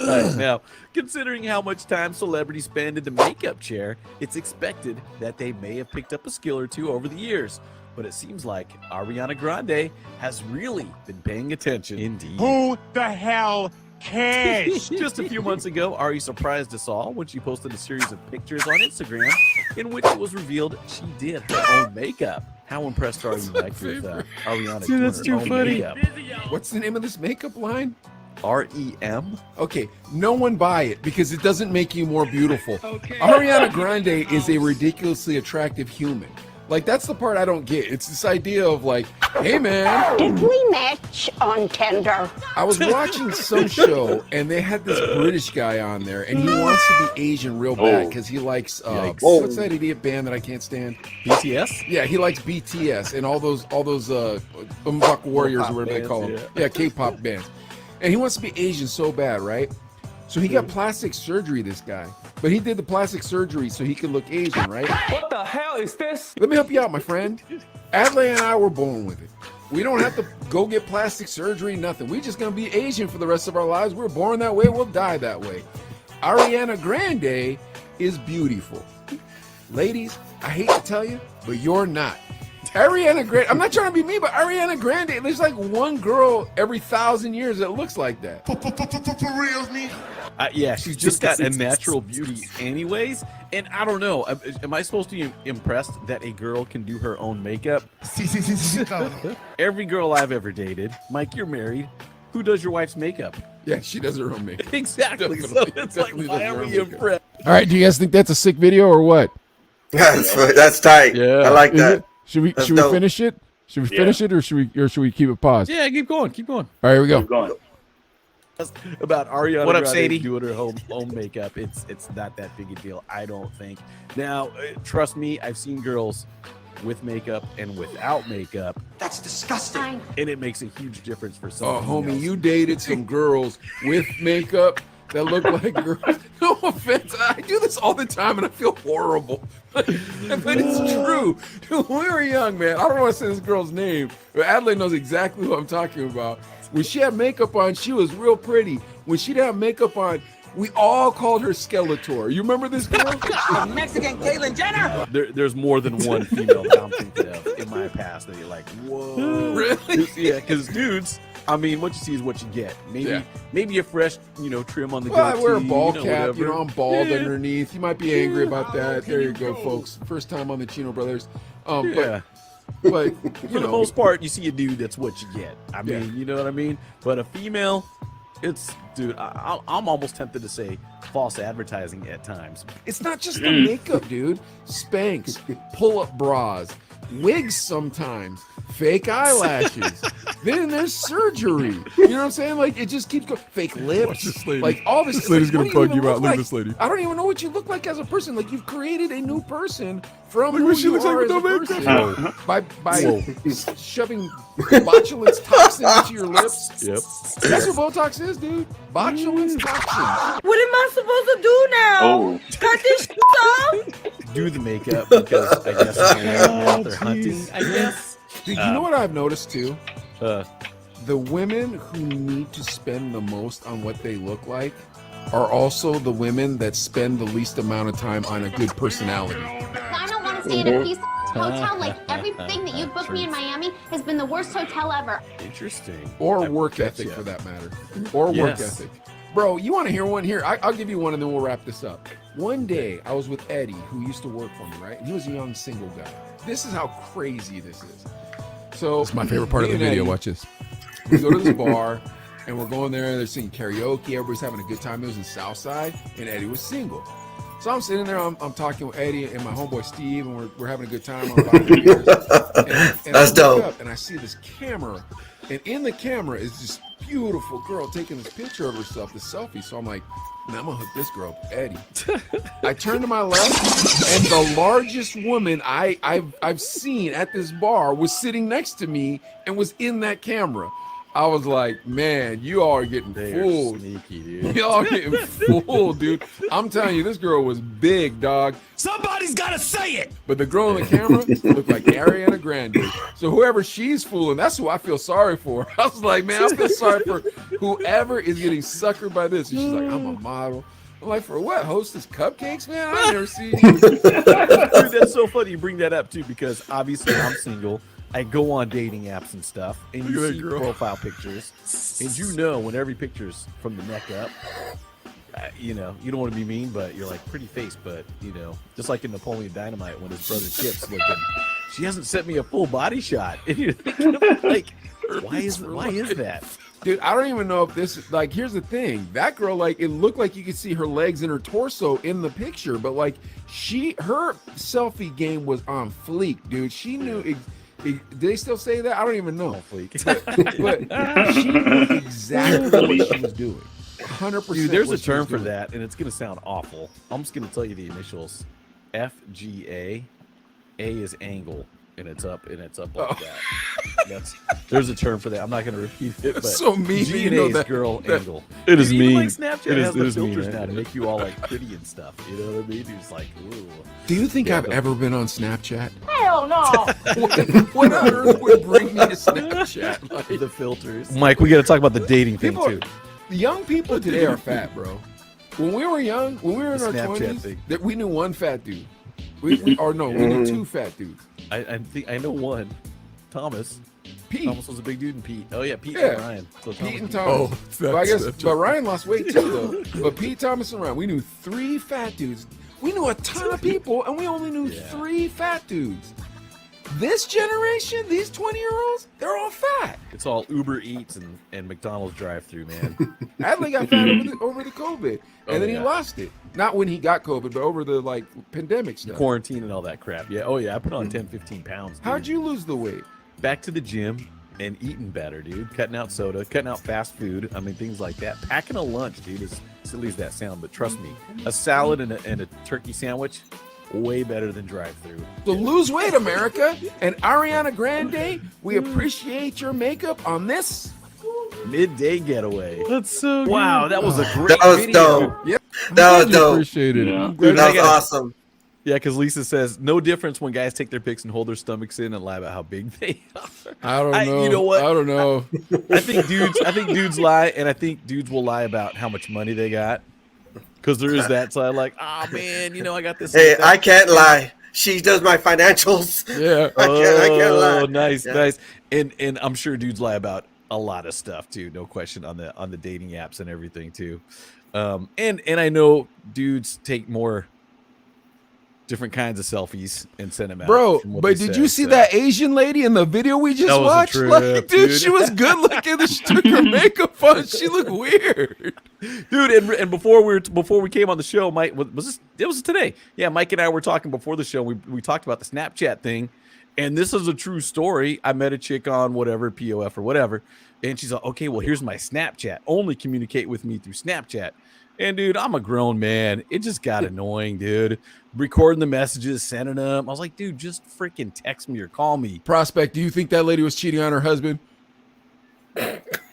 Right. Now, considering how much time celebrities spend in the makeup chair, it's expected that they may have picked up a skill or two over the years. But it seems like Ariana Grande has really been paying attention. Indeed. Who the hell cares? Just a few months ago, Ari surprised us all when she posted a series of pictures on Instagram in which it was revealed she did her own makeup. How impressed are you, Mike, with Ariana doing that's her too own funny. makeup? What's the name of this makeup line? R-E-M? Okay, no one buy it because it doesn't make you more beautiful. Ariana Grande is a ridiculously attractive human. Like, that's the part I don't get. It's this idea of like, hey man, Did we match on Tinder? I was watching some show and they had this British guy on there and he wants to be Asian real bad because he likes Yikes. what's that idiot band that I can't stand? BTS? Yeah, he likes BTS and all those Umbuk Warriors or whatever they bands, call them. yeah. Yeah, K-pop bands. And he wants to be Asian so bad, right? So he got plastic surgery, this guy. But he did the plastic surgery so he could look Asian, right? What the hell is this? Let me help you out, my friend. Adley and I were born with it. We don't have to go get plastic surgery, nothing. We're just gonna be Asian for the rest of our lives. We're born that way, we'll die that way. Ariana Grande is beautiful. Ladies, I hate to tell you, but you're not. Ariana Grande, I'm not trying to be mean, but Ariana Grande, there's like one girl every 1,000 years that looks like that. Yeah, she's just got a natural beauty anyways. And I don't know, am I supposed to be impressed that a girl can do her own makeup? Every girl I've ever dated, Mike, you're married. Who does your wife's makeup? Yeah, she does her own makeup. Exactly. So Definitely, it's like, definitely why does are her own we makeup. impressed? All right, do you guys think that's a sick video or what? That's tight. Yeah. I like Is that. it? Should we That's should we dope. finish it? Should we finish it or should we keep it paused? Yeah, keep going, keep going. All right, here we go. Keep going. About Ariana What up, Grande Sadie? doing her own makeup. It's not that big a deal, I don't think. Now, trust me, I've seen girls with makeup and without makeup, That's disgusting. and it makes a huge difference for some. Oh, homie, females. you dated some girls with makeup that look like girls. No offense, I do this all the time and I feel horrible. But it's true. Dude, when we were young, man, I don't want to say this girl's name, but Adelaide knows exactly who I'm talking about. When she had makeup on, she was real pretty. When she didn't have makeup on, We all called her Skeletor. You remember this girl? Mexican Caitlyn Jenner. There's more than one female that I'm thinking of in my past that you're like, whoa. Really? Yeah, because dudes, I mean, what you see is what you get. Maybe a fresh, trim on the Well, I goatee, wear a ball cap. whatever. I'm bald Yeah. underneath. You might be angry about that. can There you you go, go? folks. First time on the Chino Brothers. Yeah. But For the most part, you see a dude, that's what you get. I mean, you know what I mean? But a female, it's, dude, I'm almost tempted to say false advertising at times. it's not just the makeup, dude. Spanx, pull-up bras, wigs sometimes, fake eyelashes. Then there's surgery. You know what I'm saying? Like, it just keeps going. Fake lips. this lady. Like, all this. This lady's like, gonna what do bug you even out. look Look at like? this lady. I don't even know what you look like as a person. Like, you've created a new person from Look who what she you looks like are with as a no makeup. person. By shoving botulinum toxin into your lips. Yep. That's what Botox is, dude. Botulinum toxin. What am I supposed to do now? Oh, Cut this off? Do the makeup because I guess when you're out there hunting, I guess. Dude, you know what I've noticed too? Uh, The women who need to spend the most on what they look like are also the women that spend the least amount of time on a good personality. I don't want to stay in a piece of hotel. Like everything that you've booked me in Miami has been the worst hotel ever. interesting. Or I work bet ethic ya. for that matter. Or work Yes. ethic. Bro, you want to hear one here? I'll give you one and then we'll wrap this up. One day I was with Eddie, who used to work for me, right? And he was a young single guy. This is how crazy this is. So It's my favorite part of me the and video. Eddie, Watch this. we go to this bar and we're going there. They're singing karaoke. Everybody's having a good time. It was in Southside, and Eddie was single. So I'm sitting there. I'm talking with Eddie and my homeboy Steve, and we're having a good time. I'm buying beers. And That's I look dope. up and I see this camera, and in the camera is this beautiful girl taking this picture of herself, this selfie. So I'm like, man, I'm gonna hook this girl up, Eddie. I turn to my left, and the largest woman I've seen at this bar was sitting next to me and was in that camera. I was like, man, you all are getting They're fooled. sneaky, dude. Y'all are getting fooled, dude. I'm telling you, this girl was big, dog. Somebody's gotta say it. But the girl in the camera looked like Ariana Grande. So whoever she's fooling, that's who I feel sorry for. I was like, man, I feel sorry for whoever is getting suckered by this. And she's like, I'm a model. I'm like, for what? Hostess cupcakes, man? I never seen you. Dude, that's so funny you bring that up too, because obviously I'm single. I go on dating apps and stuff, and you Look at see that girl. profile pictures, and you know when every picture's from the neck up. You don't want to be mean, but you're like pretty face, but just like in Napoleon Dynamite when his brother Chip's looking. She hasn't sent me a full body shot, and you're thinking like, why is that? Dude, I don't even know if this, like, here's the thing. That girl, like, it looked like you could see her legs and her torso in the picture, but like her selfie game was on fleek, dude. She knew. Do they still say that? I don't even know. But she knew exactly what she was doing. 100%. Dude, there's what a she term was for doing. that, and it's gonna sound awful. I'm just gonna tell you the initials: FGA. A is angle, and it's up like that. There's a term for that. I'm not gonna repeat it, but so mean. G You and know A is that- girl that- angle. It is Dude, even mean. like Snapchat It is- has it the is mean, filters right? now to make you all like pretty and stuff. You know what I mean? It's like, ooh. Do you think Yeah, I've but- ever been on Snapchat? Hell no. What on earth would bring me to Snapchat? Like, The filters. Mike, we got to talk about the dating thing People- too. the young people today are fat, bro. When we were young, when we were in The our Snapchat 20s, thing. that we knew one fat dude. We knew two fat dudes. I think I know one. Thomas. Pete. Thomas was a big dude, and Pete. Oh yeah, Pete Yeah. and Ryan. So Pete and Thomas- Thomas. Oh, But I guess, that's but Ryan lost weight too, though. But Pete, Thomas, and Ryan, we knew three fat dudes. We knew a ton of people, and we only knew Yeah. three fat dudes. This generation, these 20-year-olds, they're all fat. It's all Uber Eats and McDonald's drive-through, man. Adley got fat over the COVID, and Oh, then yeah. he lost it. Not when he got COVID, but over the pandemic stuff. Quarantine and all that crap. Yeah. Oh yeah, I put on 10, 15 pounds. Dude. How'd you lose the weight? Back to the gym and eating better, dude. Cutting out soda, cutting out fast food. I mean, things like that. Packing a lunch, dude, as silly as that sound, but trust me, a salad and a turkey sandwich, way better than drive-through. So lose weight, America. And Ariana Grande, we appreciate your makeup on this. Midday getaway. That's so good. Wow, that was a great That was video. dope. Yep. That was dope. Appreciate it. Yeah. Dude, That I was gotta- awesome. Yeah, because Lisa says no difference when guys take their pics and hold their stomachs in and lie about how big they are. I don't know. You know what? I don't know. I think dudes lie, and I think dudes will lie about how much money they got. because there is that side like, oh man, I got this. Hey, I can't lie. She does my financials. Yeah. I can't lie. Nice, Yeah. nice. And I'm sure dudes lie about a lot of stuff too. No question on the dating apps and everything too. And I know dudes take more different kinds of selfies and send them out. Bro, from what but they did say, you see so. that Asian lady in the video we just That was a watched? trip, Like, dude, dude. she was good looking. She took her makeup on. She looked weird. Dude, and before we came on the show, Mike it was today. Yeah, Mike and I were talking before the show. We talked about the Snapchat thing, and this is a true story. I met a chick on whatever POF or whatever, and she's like, "Okay, well, here's my Snapchat. Only communicate with me through Snapchat." And dude, I'm a grown man. It just got annoying, dude. Recording the messages, sending them. I was like, dude, just freaking text me or call me. Prospect, do you think that lady was cheating on her husband?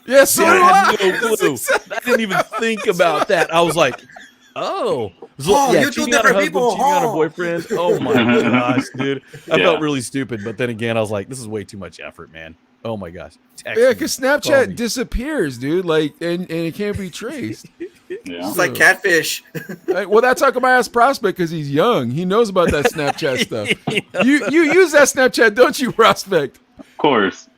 Yes, so Dude, do I I. had no clue. I didn't even think about that. I was like, oh. So, Oh, yeah, you two cheating on her different husband, people. cheating on her Oh. boyfriend. Oh my gosh, dude. I Yeah. felt really stupid. But then again, I was like, this is way too much effort, man. Oh my gosh. Text Yeah, me, because call Snapchat me. disappears, dude. Like, and it can't be traced. Yeah. It's like catfish. Like, well, that's how come I asked Prospect, because he's young. He knows about that Snapchat stuff. You use that Snapchat, don't you, Prospect? Of course.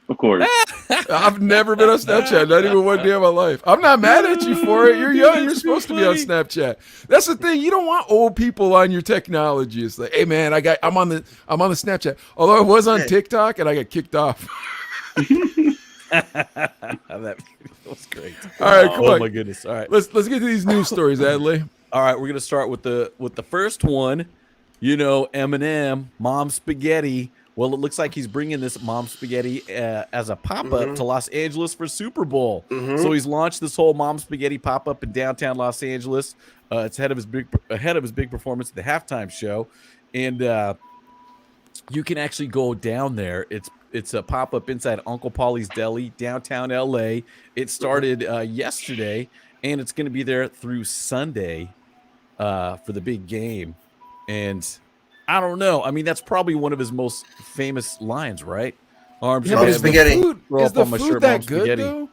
I've never been on Snapchat, not even one day of my life. I'm not mad at you for it. You're young. You're supposed to be on Snapchat. That's the thing. You don't want old people on your technology. It's like, hey man, I'm on the Snapchat. Although I was on TikTok and I got kicked off. That was great. All right, come Oh on. my goodness. All right. Let's get to these news stories, Adley. All right, we're gonna start with the first one. Eminem, Mom Spaghetti. Well, it looks like he's bringing this Mom Spaghetti as a pop-up to Los Angeles for Super Bowl. So he's launched this whole Mom Spaghetti pop-up in downtown Los Angeles. It's ahead of his big performance at the halftime show, and you can actually go down there. It's a pop-up inside Uncle Polly's Deli, downtown LA. It started yesterday, and it's going to be there through Sunday for the big game. And I don't know. I mean, that's probably one of his most famous lines, right? Arms Yeah, but Mom is the spaghetti. food, Roll is up the on my food shirt, that Mom good, spaghetti. though?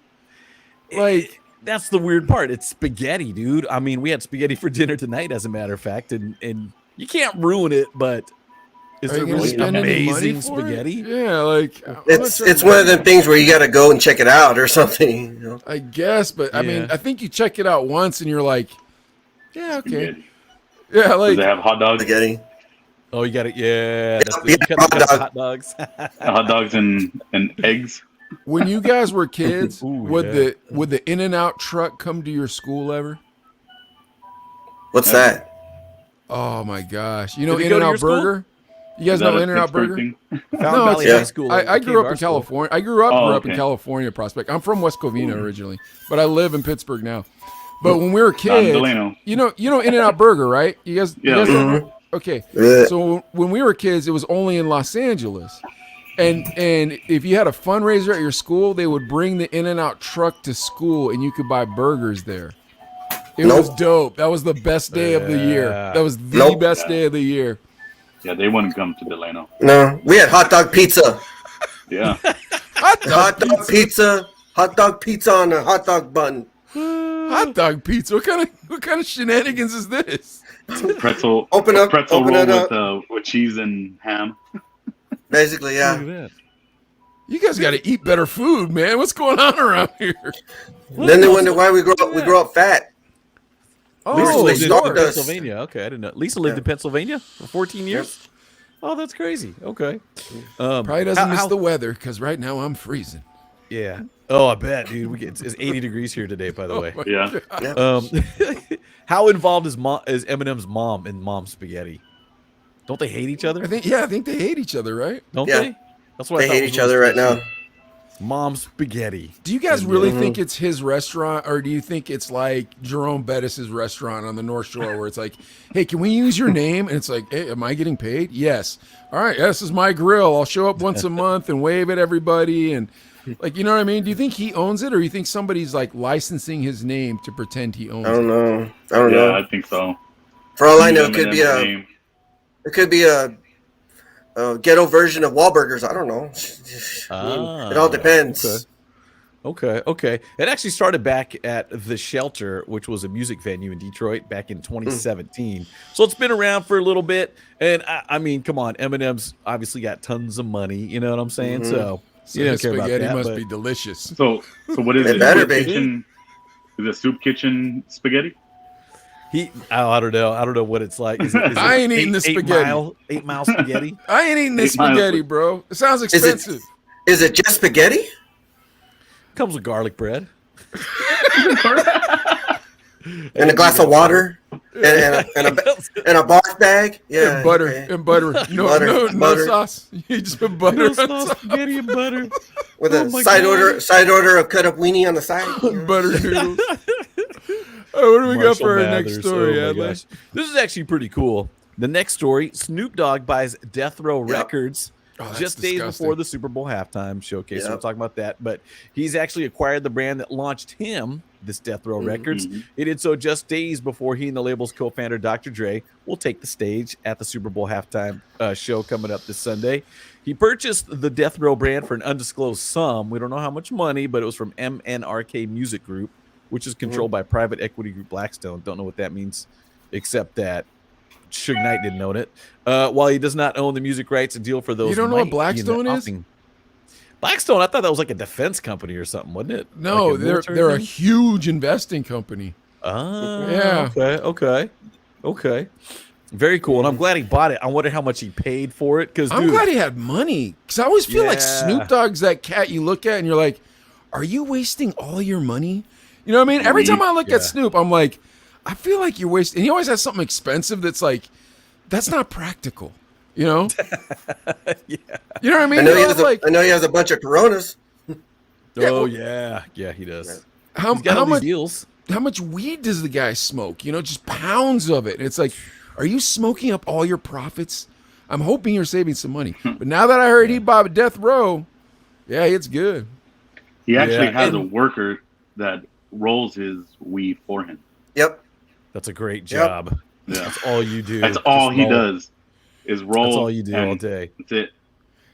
Like, that's the weird part. It's spaghetti, dude. I mean, we had spaghetti for dinner tonight, as a matter of fact, and you can't ruin it, but is are it you gonna really spend any money amazing for it? spaghetti? Yeah, like It's one of them things where you got to go and check it out or something. You know? I guess, but I mean, Yeah. I think you check it out once and you're like, yeah, okay, Spaghetti. yeah, Does like it have hot dogs? Spaghetti. Oh, you got it. Yeah, that's the, Yeah, you got hot the dog. hot dogs. Hot dogs and eggs? when you guys were kids, Ooh, would the In-N-Out truck come to your school ever? What's that? Oh my gosh, you know Did it go to your In-N-Out school? Burger? You guys Is that know a In-N-Out Pittsburgh Burger? thing? Fountain No, Valley it's- High School. I It came grew to up our in school. California. I grew up in okay. California, Prospect. I'm from West Covina originally, but I live in Pittsburgh now. But when we were kids, Delano. you know In-N-Out Burger, right? You guys, Yeah. know? Okay. Yeah. So when we were kids, it was only in Los Angeles. And if you had a fundraiser at your school, they would bring the In-N-Out truck to school and you could buy burgers there. It was dope. That was the best day of the year. That was the best day of the year. Yeah, they wouldn't come to Delano. No, we had hot dog pizza. Yeah. Hot dog pizza. Hot dog pizza on a hot dog bun. Hot dog pizza. What kind of shenanigans is this? Pretzel. Open up- Pretzel open roll it with cheese and ham. Basically, Look yeah. at that. You guys got to eat better food, man. What's going on around here? Then they wonder why we grow up fat. Lisa Oh, lived in started us. Pennsylvania. Okay, I didn't know. Lisa lived in Pennsylvania for 14 years. Oh, that's crazy. Okay. Probably doesn't miss how- the weather because right now I'm freezing. Yeah. Oh, I bet, dude. It's 80 degrees here today, by the way. Yeah. How involved is Eminem's mom in Mom Spaghetti? Don't they hate each other? I think they hate each other, right? Don't Yeah. they? That's what I They thought hate was each really other right special. now. Mom Spaghetti. Do you guys really think it's his restaurant, or do you think it's like Jerome Bettis's restaurant on the North Shore, where it's like, "Hey, can we use your name?" And it's like, "Hey, am I getting paid?" Yes. All right. Yeah, this is my grill. I'll show up once a month and wave at everybody, and like, you know what I mean? Do you think he owns it, or do you think somebody's like licensing his name to pretend he owns I don't it? know. I don't Yeah, know. I think so. For all I know, Eminem it could be a ghetto version of Wahlburgers. I don't know. It all depends. Okay, okay. It actually started back at The Shelter, which was a music venue in Detroit back in 2017. So it's been around for a little bit. And I mean, come on, Eminem's obviously got tons of money. You know what I'm saying? So So you don't his care about spaghetti that. must But be delicious. So what is It it? better Soup be. Kitchen? Is it Soup Kitchen spaghetti? I don't know. I don't know what it's like. Is it I ain't eating the spaghetti. 8 mile spaghetti? I ain't eating this 8 miles. spaghetti, bro. It sounds Is expensive. it just spaghetti? Comes with garlic bread. And a glass of water? And a barf bag? Yeah. And butter. okay. And butter. No, Butter, no butter. sauce. You just put butter No on sauce, top. spaghetti, and butter. With Oh a my side God. order of cut up weenie on the side. you know? Butter noodles. Oh, what do we got Marshall for our Mathers. next story, Oh my Adley? gosh. This is actually pretty cool. The next story, Snoop Dogg buys Death Row Records Oh, that's just days disgusting. before the Super Bowl halftime showcase. So Yep. we'll talk about that. But he's actually acquired the brand that launched him, this Death Row Records. He did so just days before he and the label's co-founder, Dr. Dre, will take the stage at the Super Bowl halftime show coming up this Sunday. He purchased the Death Row brand for an undisclosed sum. We don't know how much money, but it was from MNRK Music Group, which is controlled by private equity group Blackstone. Don't know what that means, except that Suge Knight didn't own it. While he does not own the music rights, a deal for those. You don't know what might be in the Blackstone is? offing. Blackstone, I thought that was like a defense company or something, wasn't it? No, Like a military they're a thing? huge investing company. Ah, Yeah. Okay. Very cool. And I'm glad he bought it. I wonder how much he paid for it. Because I'm glad he had money. Because I always feel like Yeah. Snoop Dogg's that cat you look at and you're like, are you wasting all your money? You know what I mean? Every time I look Yeah. at Snoop, I'm like, I feel like you're wasting. And he always has something expensive that's like, that's not practical. You know? Yeah. You know what I mean? I know, he It's has like, I know he has a bunch of Coronas. Oh yeah, he does. how, He's got how all these much deals. how much weed does the guy smoke? You know, just pounds of it. And it's like, are you smoking up all your profits? I'm hoping you're saving some money. But now that I heard he bought Death Row, yeah, it's good. He actually Yeah, has a and- worker that rolls his weed for him. Yep. That's a great job. Yeah. That's all you do. That's all Just he roll. does is roll. That's all you do and all day. That's it.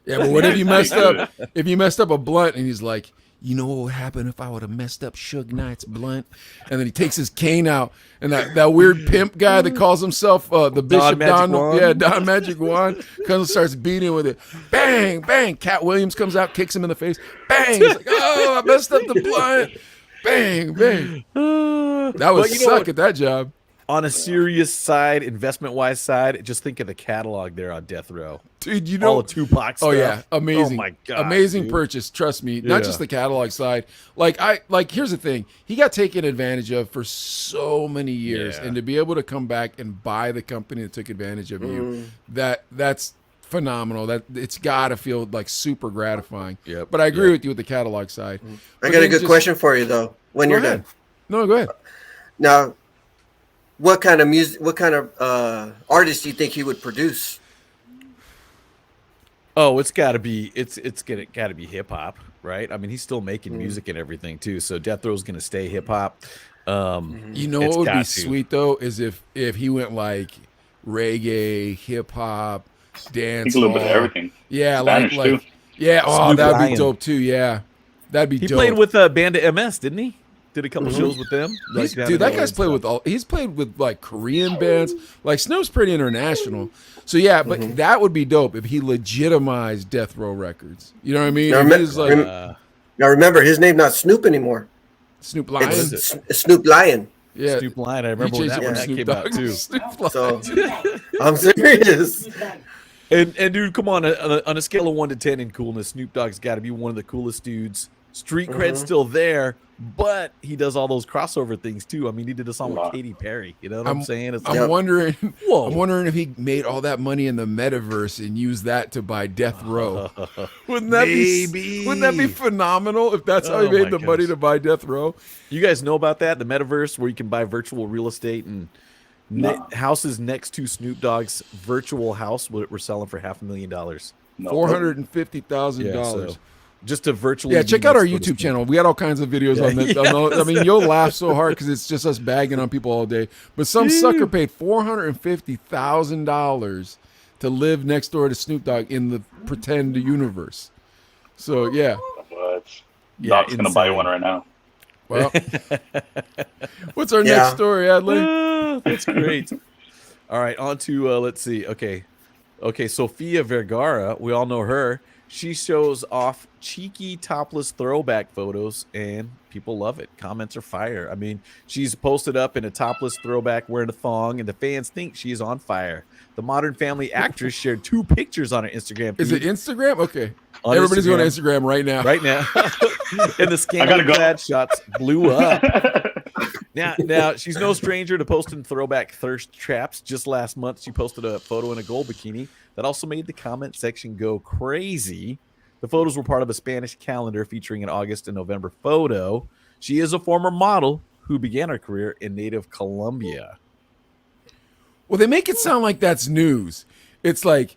Yeah, but what if you That's messed how you up? If you messed up a blunt and he's like, you know what would happen if I would have messed up Suge Knight's blunt? And then he takes his cane out, and that weird pimp guy that calls himself the Bishop Magic Wand. Yeah, Don Magic Wand comes and starts beating with it. Bang, bang. Cat Williams comes out, kicks him in the face. Bang. He's like, oh, I messed up the blunt. Bang, bang. That would But you know suck what? at that job. On a serious side, investment-wise side, just think of the catalog there on Death Row. Dude, you know, All the Tupac stuff. oh yeah, amazing. Oh my god, amazing dude. purchase. Trust me, Yeah. not just the catalog side. Here's the thing: he got taken advantage of for so many years, Yeah. and to be able to come back and buy the company that took advantage of you, that's phenomenal. That it's got to feel like super gratifying. Yep. But I agree with you with the catalog side. I But got a then good just- question for you though. When Go you're ahead. done. No, go ahead. Now, what kind of music? What kind of artist do you think he would produce? Oh, it's got to be got to be hip hop, right? I mean, he's still making music and everything too. So Death Row's going to stay hip hop. You know It's what would be got to. sweet though is if he went like reggae, hip hop, dance, a little bit of everything. Yeah, Spanish, like too. yeah. Oh, Snoop that'd be Lion. dope too. Yeah, that'd be He dope. played with Band of MS, didn't he? Did a couple shows with them. He's- down dude, in that LA guy's and played stuff. with all. He's played with like Korean bands. Like Snoop's pretty international. So yeah, but that would be dope if he legitimized Death Row Records. You know what I mean? Now, If remem- he's like rem- Now remember, his name not Snoop anymore. Snoop Lion. It's Snoop Lion. Yeah, Snoop Lion. I he remember when changed that it one from came Snoop out Dogg too. to Snoop Lion. So I'm serious. And dude, come on, on a scale of 1 to 10 in coolness, Snoop Dogg's got to be one of the coolest dudes. Street cred's still there, but he does all those crossover things too. I mean, he did a song with Katy Perry. You know what I'm saying? It's I'm like, wondering. Whoa. I'm wondering if he made all that money in the metaverse and used that to buy Death Row. Wouldn't that Maybe. Wouldn't that be phenomenal if that's how he Oh made my the money goodness. to buy Death Row? you guys know about that? The metaverse where you can buy virtual real estate and houses next to Snoop Dogg's virtual house. We're selling for $500,000. No. $450,000. So just to virtually. Yeah, be check out our next to the YouTube Snoop. channel. We got all kinds of videos on this. I mean, you'll laugh so hard because it's just us bagging on people all day. But some sucker paid $450,000 to live next door to Snoop Dogg in the pretend universe. So yeah, But Yeah, Doc's gonna buy insane. one right now. Well, what's our Yeah. next story, Adley? That's great. All right, on to let's see. Okay, Sofia Vergara. We all know her. She shows off cheeky topless throwback photos, and people love it. Comments are fire. I mean, she's posted up in a topless throwback wearing a thong, and the fans think she is on fire. The Modern Family actress shared 2 pictures on her Instagram feed. Is it Instagram? Okay. On Everybody's going to Instagram. Instagram right now. Right now. And the I gotta go. scandal-clad shots blew up. Now she's no stranger to posting throwback thirst traps. Just last month, she posted a photo in a gold bikini that also made the comment section go crazy. The photos were part of a Spanish calendar featuring an August and November photo. She is a former model who began her career in native Colombia. Well, they make it sound like that's news. It's like,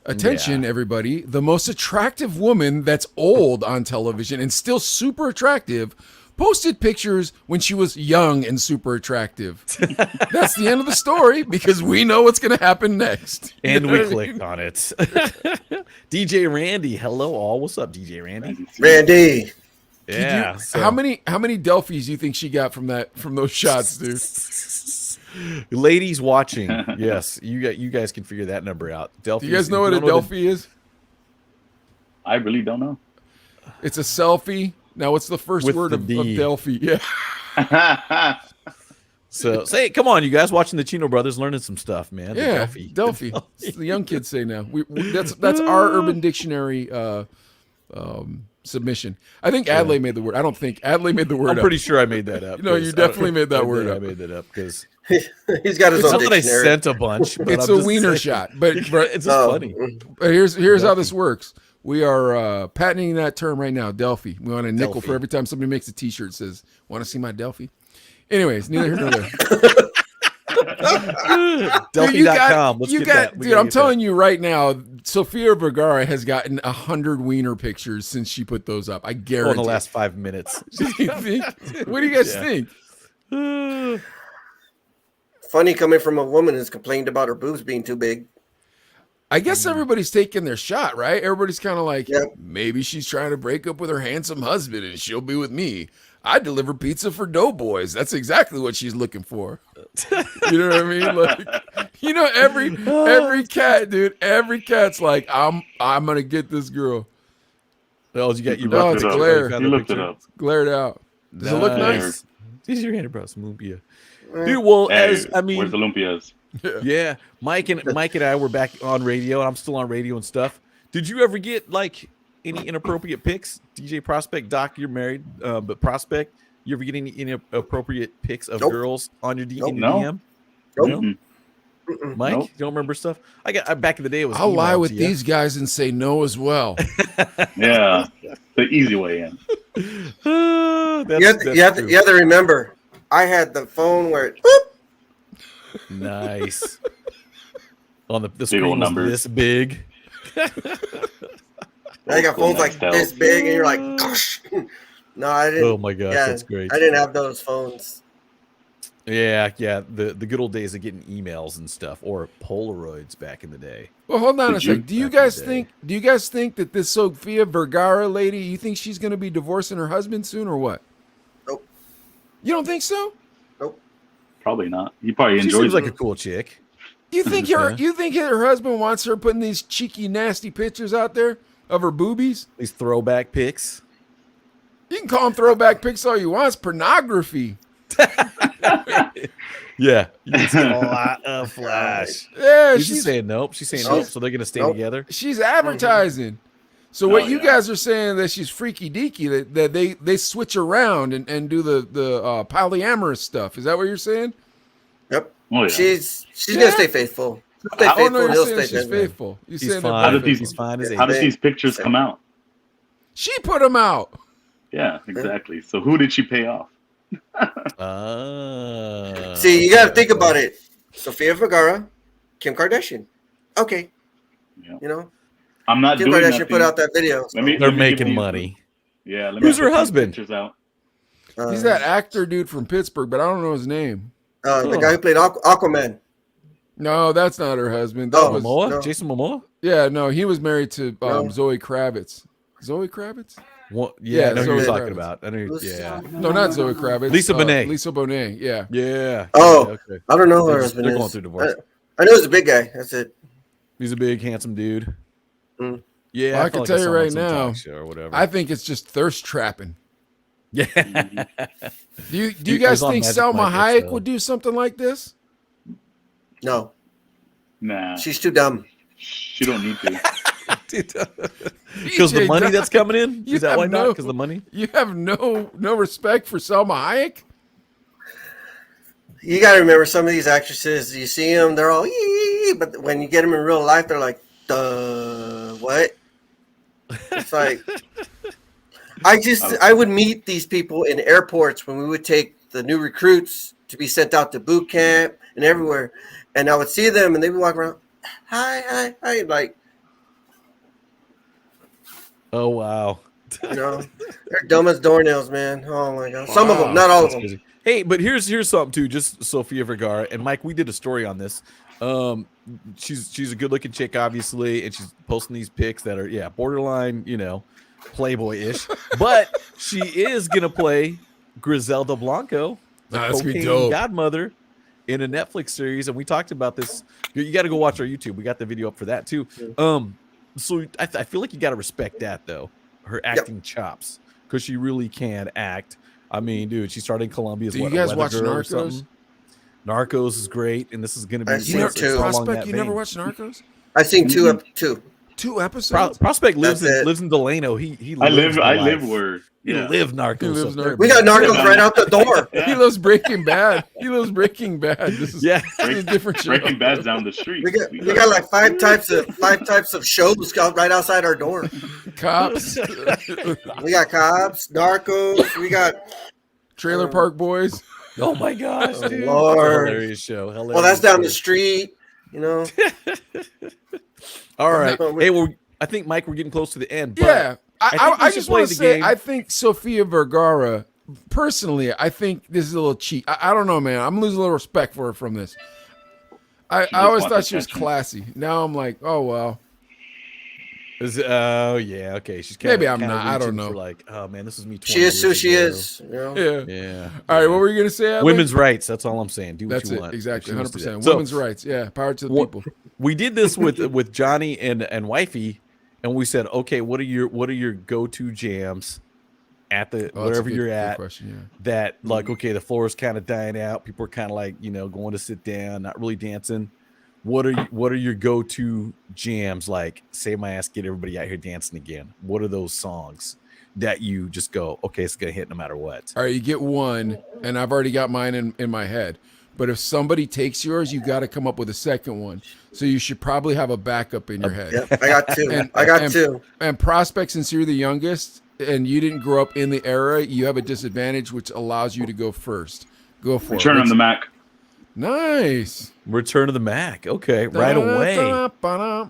attention, everybody. The most attractive woman that's old on television and still super attractive posted pictures when she was young and super attractive. That's the end of the story because we know what's going to happen next. And we clicked on it. DJ Randy. Hello, all. What's up, DJ Randy? Randy. Yeah. How many Delphies do you think she got from those shots, dude? Ladies watching, yes, you guys can figure that number out. Delphi. Do you guys know what a Delphi is? I really don't know. It's a selfie. Now, what's the first With word the of D. Delphi? Yeah. So say, come on, you guys watching the Chino Brothers, learning some stuff, man. The Yeah, Delphi. It's the young kids say now. That's our Urban Dictionary submission. I think Adley made the word. I don't think Adley made the word. I'm pretty sure I made that up. No, you definitely made that word up. I made that up because He's got his it's own not that I dictionary. sent a bunch. But It's I'm a just wiener saying. shot, but It's just funny. But here's how this works. We are patenting that term right now, Delphi. We want a nickel Delphi. for every time somebody makes a T-shirt that says, "Want to see my Delphi?" Anyways, neither here nor there. Delphi.com. Let's you get got, that. dude. I'm telling you right now, Sofia Vergara has gotten 100 wiener pictures since she put those up. I in guarantee. the last 5 minutes. You think? What do you guys think? Funny coming from a woman who's complained about her boobs being too big. I guess everybody's taking their shot, right? Everybody's kind of like, Yep. maybe she's trying to break up with her handsome husband and she'll be with me. I deliver pizza for doughboys. That's exactly what she's looking for. You know what I mean? Like, you know, every cat, dude, every cat's like, I'm gonna get this girl. Oh, you got you No, it's looked it up. glare. You found You the looked it picture? up. Glared out. Does it look nice? These are your hand, bro. Smooth, yeah. Dude, well, Hey, as I mean, where's the Lumpias? yeah, Mike and I were back on radio, and I'm still on radio and stuff. Did you ever get like any inappropriate pics? DJ Prospect, Doc, you're married, but Prospect, you ever get any inappropriate pics of Nope. girls on your, in your No. DM? Nope. No? Mm-mm. Mike, Nope. you don't remember stuff? I got back in the day. It was I'll lie email with to you. these guys and say no as well. Yeah, the easy way in. That's, You have, that's you, have to, true. you have to remember, I had the phone where it, boop, Nice. On the old screen was numbers. this big. I got phones like Nextel. this big, and you're like, gosh. No, I didn't. Oh my gosh, yeah, that's great. I didn't have those phones. Yeah. The good old days of getting emails and stuff, or Polaroids back in the day. Well, hold on a Did you- sec. Do you Back in guys the day. think? Do you guys think that this Sofia Vergara lady? You think she's going to be divorcing her husband soon, or what? Nope. You don't think so? Probably not. He probably She enjoys seems it. like a cool chick. You think Yeah. You think her husband wants her putting these cheeky, nasty pictures out there of her boobies? These throwback pics. You can call them throwback pics all you want. It's pornography. Yeah, it's a lot of flash. Yeah, She's saying nope. She's saying Nope. nope. So they're gonna stay Nope. together. she's advertising. So what Oh, you yeah. guys are saying that she's freaky deaky, that they switch around and do the polyamorous stuff. Is that what you're saying? Yep. Oh, yeah. She's Yeah. gonna stay faithful. She'll stay Oh faithful. no, He'll you're stay saying she's faithful. faithful. You He's saying they're fine. How both did these- He's fine as How How anything. did these pictures come out? She put them out. Yeah, exactly. So who did she pay off? See, you got to think about it. Sofia Vergara, Kim Kardashian. Okay, Yeah. you know, I'm not Kim doing Kardashian nothing. put out that video. So, Let me- They're give making these- money. Yeah. Let Who's me her put these husband? Pictures out. He's that actor dude from Pittsburgh, but I don't know his name. the guy who played Aquaman. No, that's not her husband. That Oh, was Momoa? no. Jason Momoa? yeah, no, he was married to No. Zoe Kravitz. Zoe Kravitz? What? Yeah, Yeah, I know who you're Zoe talking Kravitz. about. I know. Yeah. No, not Zoe Kravitz. Lisa Bonet. Lisa Bonet. Yeah. Yeah. Oh, yeah, okay. I don't know who They're, her just, husband they're is. going through divorce. I know he's a big guy. That's it. He's a big, handsome dude. Mm. Yeah, Well, I can felt tell I you saw him on right some now, talk show or whatever. I think it's just thirst trapping. yeah. Do you Dude, it guys was on think Magic Selma Mike, Hayek so- would do something like this? No, Nah, she's too dumb. she don't need to. Because the DJ money Doc, that's coming in? you Is that have why not? no- Because the money? You have no respect for Selma Hayek? You got to remember, some of these actresses, you see them, they're all, "Ee," but when you get them in real life, they're like, duh, what? It's like, I would meet these people in airports when we would take the new recruits to be sent out to boot camp and everywhere. And I would see them and they would walk around, hi, like, Oh, wow. you know, they're dumb as doornails, man. Oh my God. Some of them, not all of them. Crazy. Hey, but here's something too. Just Sofia Vergara and Mike. We did a story on this. She's a good looking chick, obviously, and she's posting these pics that are borderline, Playboy-ish. But she is gonna play Griselda Blanco, the That's gonna be cocaine dope. godmother, in a Netflix series, and we talked about this. You got to go watch our YouTube. We got the video up for that too. So I feel like you got to respect that though, her acting chops, because she really can act. I mean, dude, she started in Columbia. Do you guys watch Narcos? Narcos is great, and this is going to be I've seen two. Prospect, you never watched Narcos? I've seen two. 2 episodes? Prospect lives That's it. lives in Delano. He I lives the live life. where. He Yeah. live Narcos. He lives up there. Narcos. We got Narcos right out the door. He loves Breaking Bad. This is, Yeah. this is a different show. Breaking Bad's down the street. We got like five types of shows right outside our door. Cops, We got cops, narcos. We got. Trailer Park Boys. Oh my gosh, dude! It's a Lord. hilarious show. Hilarious Well, that's down the show. street. You know. All right. No, Hey, I think Mike, we're getting close to the end. But Yeah, I think we I should just play want to the say, game. I think Sofia Vergara, personally, I think this is a little cheap. I don't know, man. I'm losing a little respect for her from this. I always wants thought she was attention. classy. Now I'm like, oh well. Oh yeah, okay. She's kinda, Maybe I'm kinda not. I don't reaching know. for like, oh man, this is me. 20 She is who years she ago. is. You know. Yeah. Yeah. All right, what were you gonna say, Adley? Women's rights. That's all I'm saying. Do what That's you it. want. Exactly. She wants to do 100%. that. So, Women's rights. Yeah. Power to the What- people. we did this with Johnny and Wifey, and we said, okay, what are your go-to jams at the Oh, that's a wherever good- you're good at? question, yeah. That like, okay, the floor is kind of dying out. People are kind of like, going to sit down, not really dancing. What are your go-to jams? Like, Save My Ass, Get Everybody Out Here Dancing Again. What are those songs that you just go, okay, it's gonna hit no matter what? All right, you get one, and I've already got mine in my head. But if somebody takes yours, you got to come up with a second one. So you should probably have a backup in your head. Yep, I got two. I got two. And Prospect, since you're the youngest and you didn't grow up in the era, you have a disadvantage, which allows you to go first. Go for Return it. on the Mac. Nice. Return of the Mac. Okay, right away. Yeah.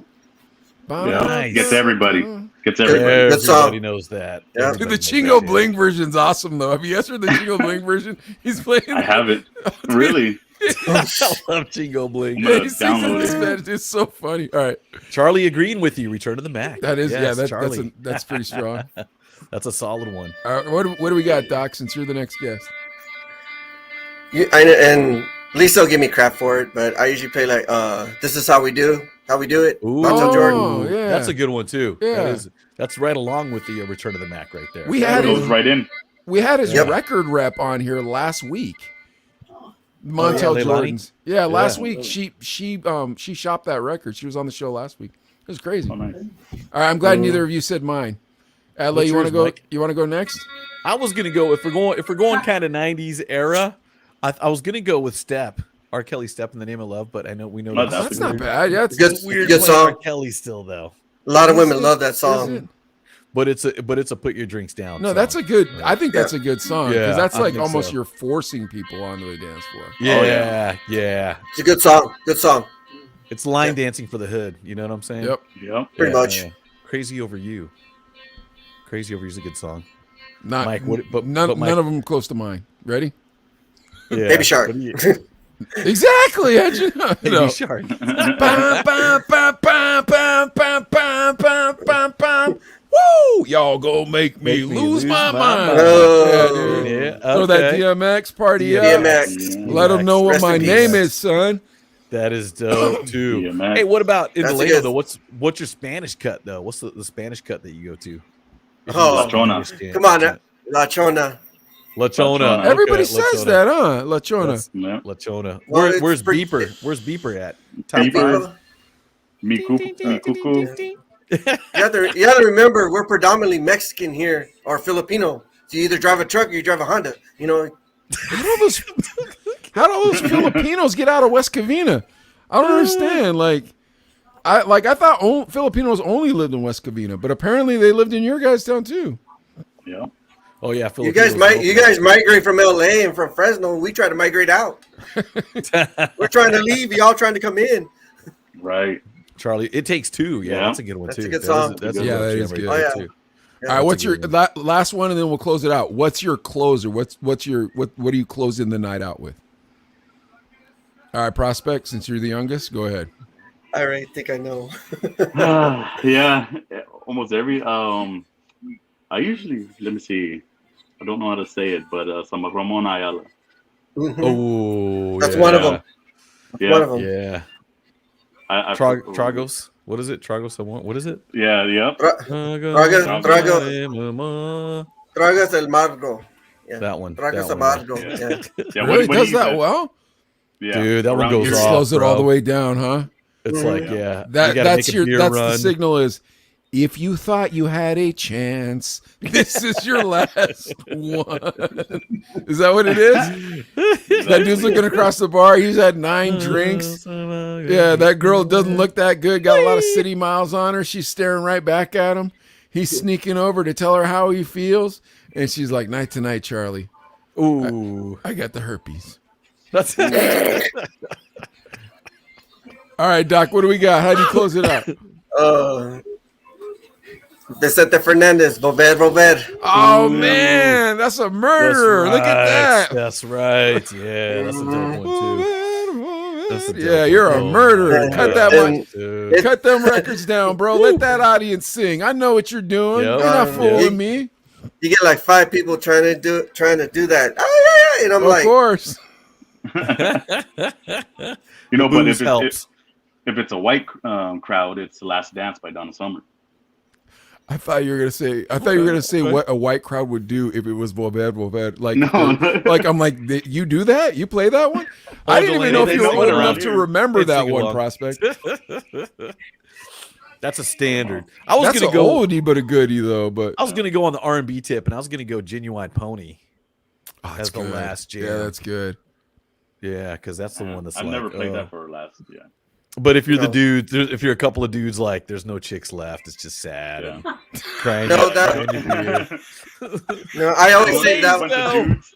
Nice. Gets everybody. Gets everybody. Good song. Everybody knows that. Yeah. Everybody Dude, the knows Chingo that. Bling version's awesome, though. Have you guys heard the Chingo Bling version? He's playing. I haven't. Really? I love Chingo Bling. I'm gonna He sings in download this it. bed. It's so funny. All right, Charlie agreeing with you. Return of the Mac. that is Yes, that's Charlie. that's pretty strong. That's a solid one. All right, what do we got, Doc? Since you're the next guest. And Lisa will give me crap for it, but I usually play like "This Is How We Do It." Ooh, Montel Jordan. Oh, yeah. That's a good one too. Yeah. That's right along with the Return of the Mac right there. We That had goes his, right in. we had his Yep. record rep on here last week. Montel Leilani? Jordan's. Yeah, last Yeah. week she shopped that record. She was on the show last week. It was crazy. Oh, nice. All right, I'm glad neither of you said mine. Adley, What's you want to yours, go? Mike? You want to go next? I was gonna go if we're going kind of '90s era. I was gonna go with Step, R. Kelly Step in the Name of Love, but I know we know No, that's That's a not weird- bad. Yeah, it's Good- It's weird good playing song. R. Kelly still though. A lot of women Is it- love that is song. it? But it's a put your drinks down. No, song. that's a good. I think that's a good song because Yeah, that's I like think almost so. you're forcing people onto the dance floor. Yeah, Oh, yeah, yeah. It's a good song. Good song. It's line dancing for the hood. You know what I'm saying? Yep. Yep. Pretty much. Crazy Over You. Crazy Over You is a good song. Not Mike, Mike- none of them close to mine. Ready? Yeah. Baby Shark. What do you- Exactly. How'd you know? Baby No. Shark. Bam, bam, bam, bam, bam, bam, bam, bam, bam, bam. Woo! Woo! Y'all go make me lose my mind. Oh. Yeah, Throw that okay. DMX party up. DMX. Let them know what Rest my in name peace. is, son. That is dope too. DMX. Hey, what about in That's a Delano good- though? What's your Spanish cut though? What's the Spanish cut that you go to? If you Oh, speak Chona. English, Come on, yeah. La Chona. Lachona. Lachona. Okay, Everybody says Lachona. that, huh? La Chona. That's Yeah. Lachona. Well, it's Where's pretty- Beeper? Where's Beeper at? Top Beeper. five. Mi cuckoo. You have to remember, we're predominantly Mexican here, or Filipino. So you either drive a truck or you drive a Honda. You know, How do all those Filipinos get out of West Covina? I don't understand. I thought Filipinos only lived in West Covina, but apparently they lived in your guys' town too. Yeah. Oh yeah, you guys Filipinos. migrate from LA and from Fresno. We try to migrate out. We're trying to leave. Y'all trying to come in. Right. Charlie. It takes two. Yeah, Yeah. that's a good one That's too. a good That's song. That's a Yeah, rough that jam is right good. there, Oh, yeah. too. Yeah. All right, what's a your good last one, and then we'll close it out. What's your closer? What are you closing the night out with? All right, Prospect, since you're the youngest, go ahead. I already think I know. Yeah. Almost every. I usually, let me see. I don't know how to say it, but some Ramon Ayala. Mhm. Oh, That's yeah. one of them. Yeah. One of them. Yeah. I Tragos. What is it? Tragos. What is it? Yeah. Yeah. Tragas el Margo. Yeah. That one. Tragas That el one, Margo. yeah. Yeah. Yeah. Really what does do you that guys- well? Yeah. Dude, that one Around goes here. off. Slows it all the bro. way down, huh? It's like, yeah. you That's gotta make a beer the run. signal is if you thought you had a chance, this is your last one. Is that what it is? That dude's looking across the bar. He's had 9 drinks. Yeah, that girl doesn't look that good. Got a lot of city miles on her. She's staring right back at him. He's sneaking over to tell her how he feels. And she's like, night to night, Charlie. Ooh. I got the herpes. That's All right, Doc, what do we got? How do you close it out? Vicente Fernandez, Volver. Oh, man, that's a murderer. Look at that. That's right. Yeah, that's a dope one too. That's a dope Yeah, you're a one. murderer. Cut that much. Dude. Cut them records down, bro. Let that audience sing. I know what you're doing. Yep. You're not Yeah. fooling me. You get like 5 people trying to do that. Oh yeah, yeah. And I'm Of like, course. You know, but Booze helps. if it's a white crowd, it's The Last Dance by Donna Summer. I thought you were gonna say what a white crowd would do if it was Volver. Like, No. like I'm like, you do that? You play that one? I didn't even know if you were they old sing enough around to here. remember They that sing one, along. Prospect. That's a standard. I was That's gonna an go. oldie but a goodie though. But I was gonna go on the R&B tip, and I was gonna go Genuine Pony that's as the good. last jam. Yeah, that's good. Yeah, because that's the one that's I've like. never played that for last. Yeah. But if you're the No. dude, if you're a couple of dudes, like there's no chicks left, it's just sad and crying. No, crying your beer. no, I always save that Bunch one. of dudes.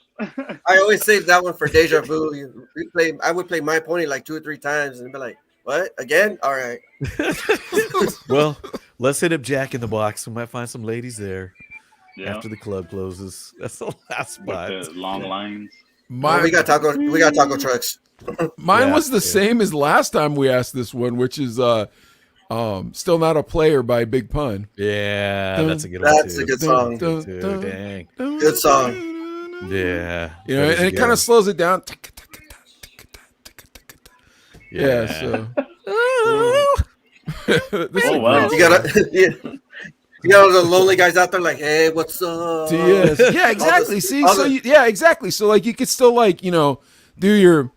I always save that one for deja vu. I would play My Pony like 2 or 3 times and be like, "What again? All right." Well, let's hit up Jack in the Box. We might find some ladies there Yeah. after the club closes. That's the last spot. With the long lines. We got taco trucks. Mine Yeah, was the same as last time we asked this one, which is Still Not a Player by Big Pun. Yeah, that's a good one. That's too. a good song. Too, dang. Good song. Yeah. You know, that is and a it good kind one. of slows it down. Yeah, so this Oh, is wow. You gotta, you got all the lonely guys out there like, "Hey, what's up?" Yes. Yeah, exactly. See, so yeah, exactly. So like you could still like, do your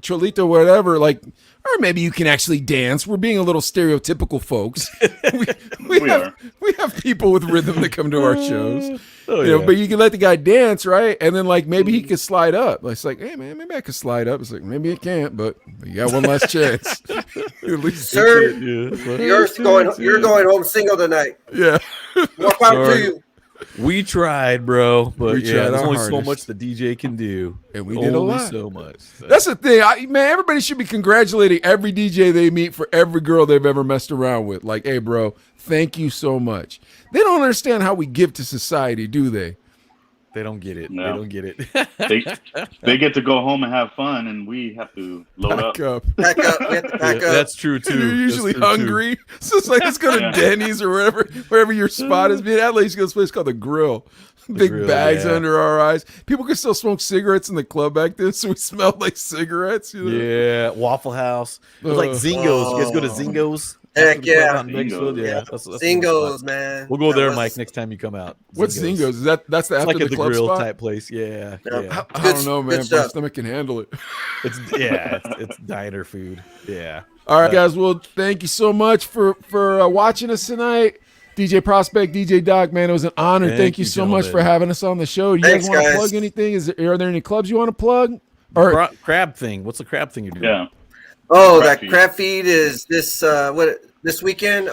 cholito whatever, like, or maybe you can actually dance. We're being a little stereotypical folks. we have people with rhythm that come to our shows. Oh, You know, yeah. but you can let the guy dance, right? And then like maybe he could slide up. It's like, hey man, maybe I could slide up. It's like maybe it can't, but you got one last chance. At least Sir, Yeah. you're going home single tonight. yeah. More power to Sorry. you. We tried, bro, but We yeah, tried there's our only so hardest. much the DJ can do, And we did a Only lot. so much. That's the thing. Man, everybody should be congratulating every DJ they meet for every girl they've ever messed around with. Like, hey, bro, thank you so much. They don't understand how we give to society, do they? They don't get it. No. They don't get it. They get to go home and have fun, and we have to load up. Pack up. We have to pack up. That's true too. You're usually That's true, too. hungry, so it's like let's go to Denny's or wherever your spot is. Me and Adelaide used to go to this place called the Grill. Big Grill, bags yeah. under our eyes. People could still smoke cigarettes in the club back then, so we smelled like cigarettes. You know? Yeah, Waffle House. It was like Zingos. You guys go to Zingos? Heck yeah. Out in Bakersfield? Yeah. Yeah. That's Zingos, man. We'll go That there, was- Mike, next time you come out. What's Zingos? Is that's the It's after like the at the club grill spot? type place. Yeah. Yeah. Yeah. I Good- don't know, good man. My stuff. stomach can handle it. It's diner food. Yeah. All right, guys. Well, thank you so much for watching us tonight. DJ Prospect, DJ Doc, man, it was an honor. Thank you so much for having us on the show. You Thanks, guys want to guys. plug anything? Are there any clubs you want to plug? Or Crab thing. What's the crab thing you're doing? Yeah. Oh, Crab that feed. crab feed is this weekend.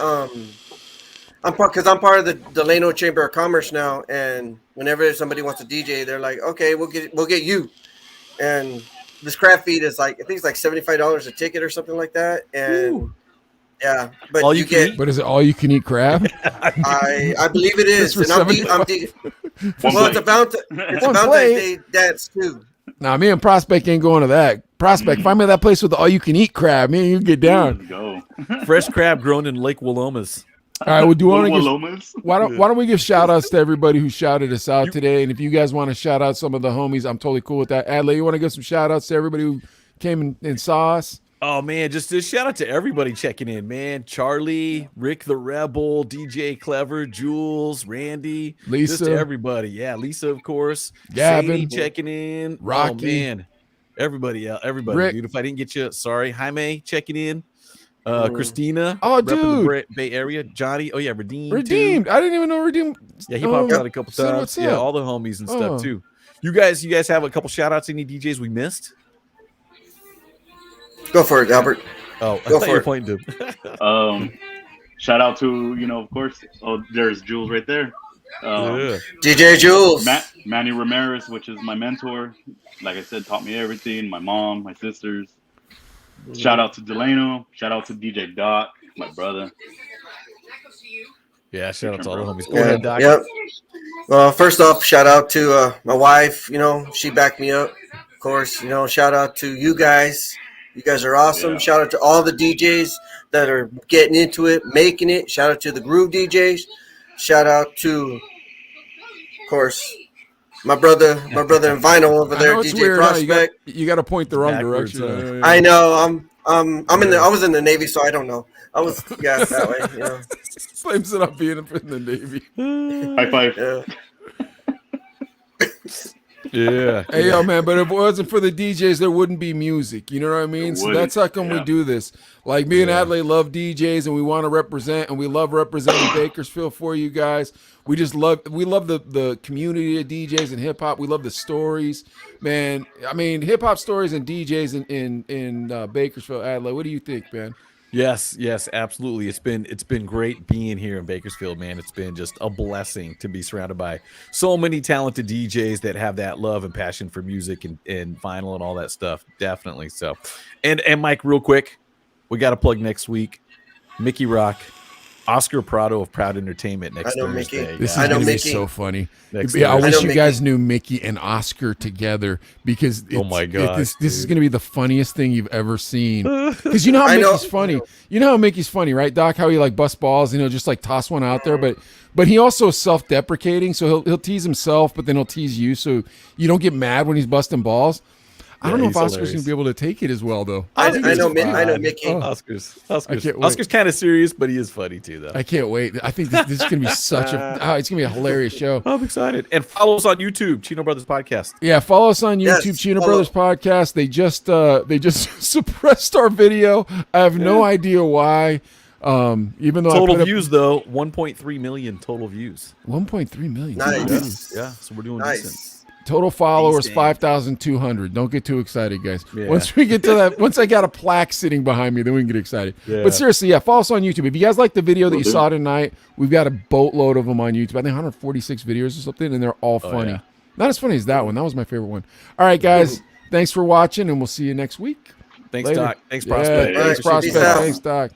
I'm part of the Delano Chamber of Commerce now, and whenever somebody wants to DJ, they're like, okay, we'll get you. And this crab feed is like, I think it's like $75 a ticket or something like that. And yeah, but All you you can get. eat? but is it all you can eat crab? I believe it is, for and I'm $75. well, it's about it's One about plate. Day dance too. Nah, me and Prospect ain't going to that. Prospect, find me that place with the all you can eat crab. Me and you get down. Let's go. Fresh crab grown in Lake Willomas. All right, well, do you want to give Lomas. why don't we give shout outs to everybody who shouted us out today? And if you guys want to shout out some of the homies, I'm totally cool with that. Adley, you want to give some shout outs to everybody who came and saw us? Oh man, just shout out to everybody checking in, man. Charlie, Rick the Rebel, DJ Clever, Jules, Randy, Lisa. just to everybody. Yeah, Lisa, of course. Gavin. Sadie checking in. Rocky. Oh man. Everybody, everybody, Rick. dude. If I didn't get you, sorry. Jaime checking in. Christina. Oh, repping the dude. Bay Area. Johnny. Oh yeah, Redeemed. Redeemed. I didn't even know Redeemed. Yeah, he popped out a couple Said times. what's Yeah, up. all the homies and Oh. stuff too. You guys have a couple shout outs, any DJs we missed? Go for it, Albert. Oh, I Go thought for you were it. pointing to. Shout out to, of course. Oh, there's Jules right there. Yeah. DJ Jules. Manny Ramirez, which is my mentor. Like I said, taught me everything. My mom, my sisters. Shout out to Delano. Shout out to DJ Doc, my brother. Yeah, shout out to all the homies. Go Yeah, ahead, Doc. Yep. Well, first off, shout out to my wife. She backed me up. Of course, shout out to you guys. You guys are awesome. Yeah. Shout out to all the DJs that are getting into it, making it. Shout out to the Groove DJs. Shout out to, of course, my brother in vinyl over I there, know it's DJ weird. Huh? Prospect. You got to point the wrong Backwards, direction. I know. I was in the Navy, so I don't know. I was that way. Slames it up being in the Navy. High five. Yeah. Yeah. Hey, yo, man, but if it wasn't for the DJs, there wouldn't be music. You know what I mean? It So wouldn't, that's how come we yeah. do this. Like, me and Adley love DJs, and we want to represent, and we love representing Bakersfield for you guys. We love the community of DJs and hip-hop. We love the stories. Man, I mean, hip-hop stories and DJs in Bakersfield. Adley, what do you think, man? Yes, absolutely. It's been great being here in Bakersfield, man. It's been just a blessing to be surrounded by so many talented DJs that have that love and passion for music and vinyl and all that stuff. Definitely. So, and Mike, real quick, we got to plug next week. Mickey Rock, Oscar Prado of Proud Entertainment next I know Mickey. Thursday. This I is know going to be Mickey. so funny. Next Yeah, I Thursday. wish know you Mickey. guys knew Mickey and Oscar together because Oh my gosh, this is dude. going to be the funniest thing you've ever seen. Because you know how I know. Mickey's funny. You know how Mickey's funny, right, Doc? How he like busts balls, just like toss one out there, but he also is self-deprecating, so he'll tease himself, but then he'll tease you, so you don't get mad when he's busting balls. I don't know if he's Oscar's hilarious. going to be able to take it as well, though. I think know. it's I know fine. Mickey. Oh. Oscar's can't wait. Oscar's kind of serious, but he is funny too, though. I can't wait. I think this is going to be such it's going to be a hilarious show. I'm excited. And follow us on YouTube, Chino Brothers Podcast. Yeah, follow us on YouTube, Yes, Chino follow. Brothers Podcast. They just suppressed our video. I have no idea why. Even though I Total put up views though, 1.3 million total views. 1.3 million. Nice. Yeah, so we're doing decent. Nice. Total followers Decent. 5,200. Don't get too excited, guys. Yeah. Once we get to that, once I got a plaque sitting behind me, then we can get excited. Yeah. But seriously, yeah, follow us on YouTube. If you guys like the video that Will you do. saw tonight, we've got a boatload of them on YouTube. I think 146 videos or something, and they're all funny. yeah. Not as funny as that one. That was my favorite one. All right, guys. Thanks for watching, and we'll see you next week. Thanks, Later. Doc. Thanks, Yeah, Prospect. thanks, All right, peace Prospect. out. Thanks, Doc.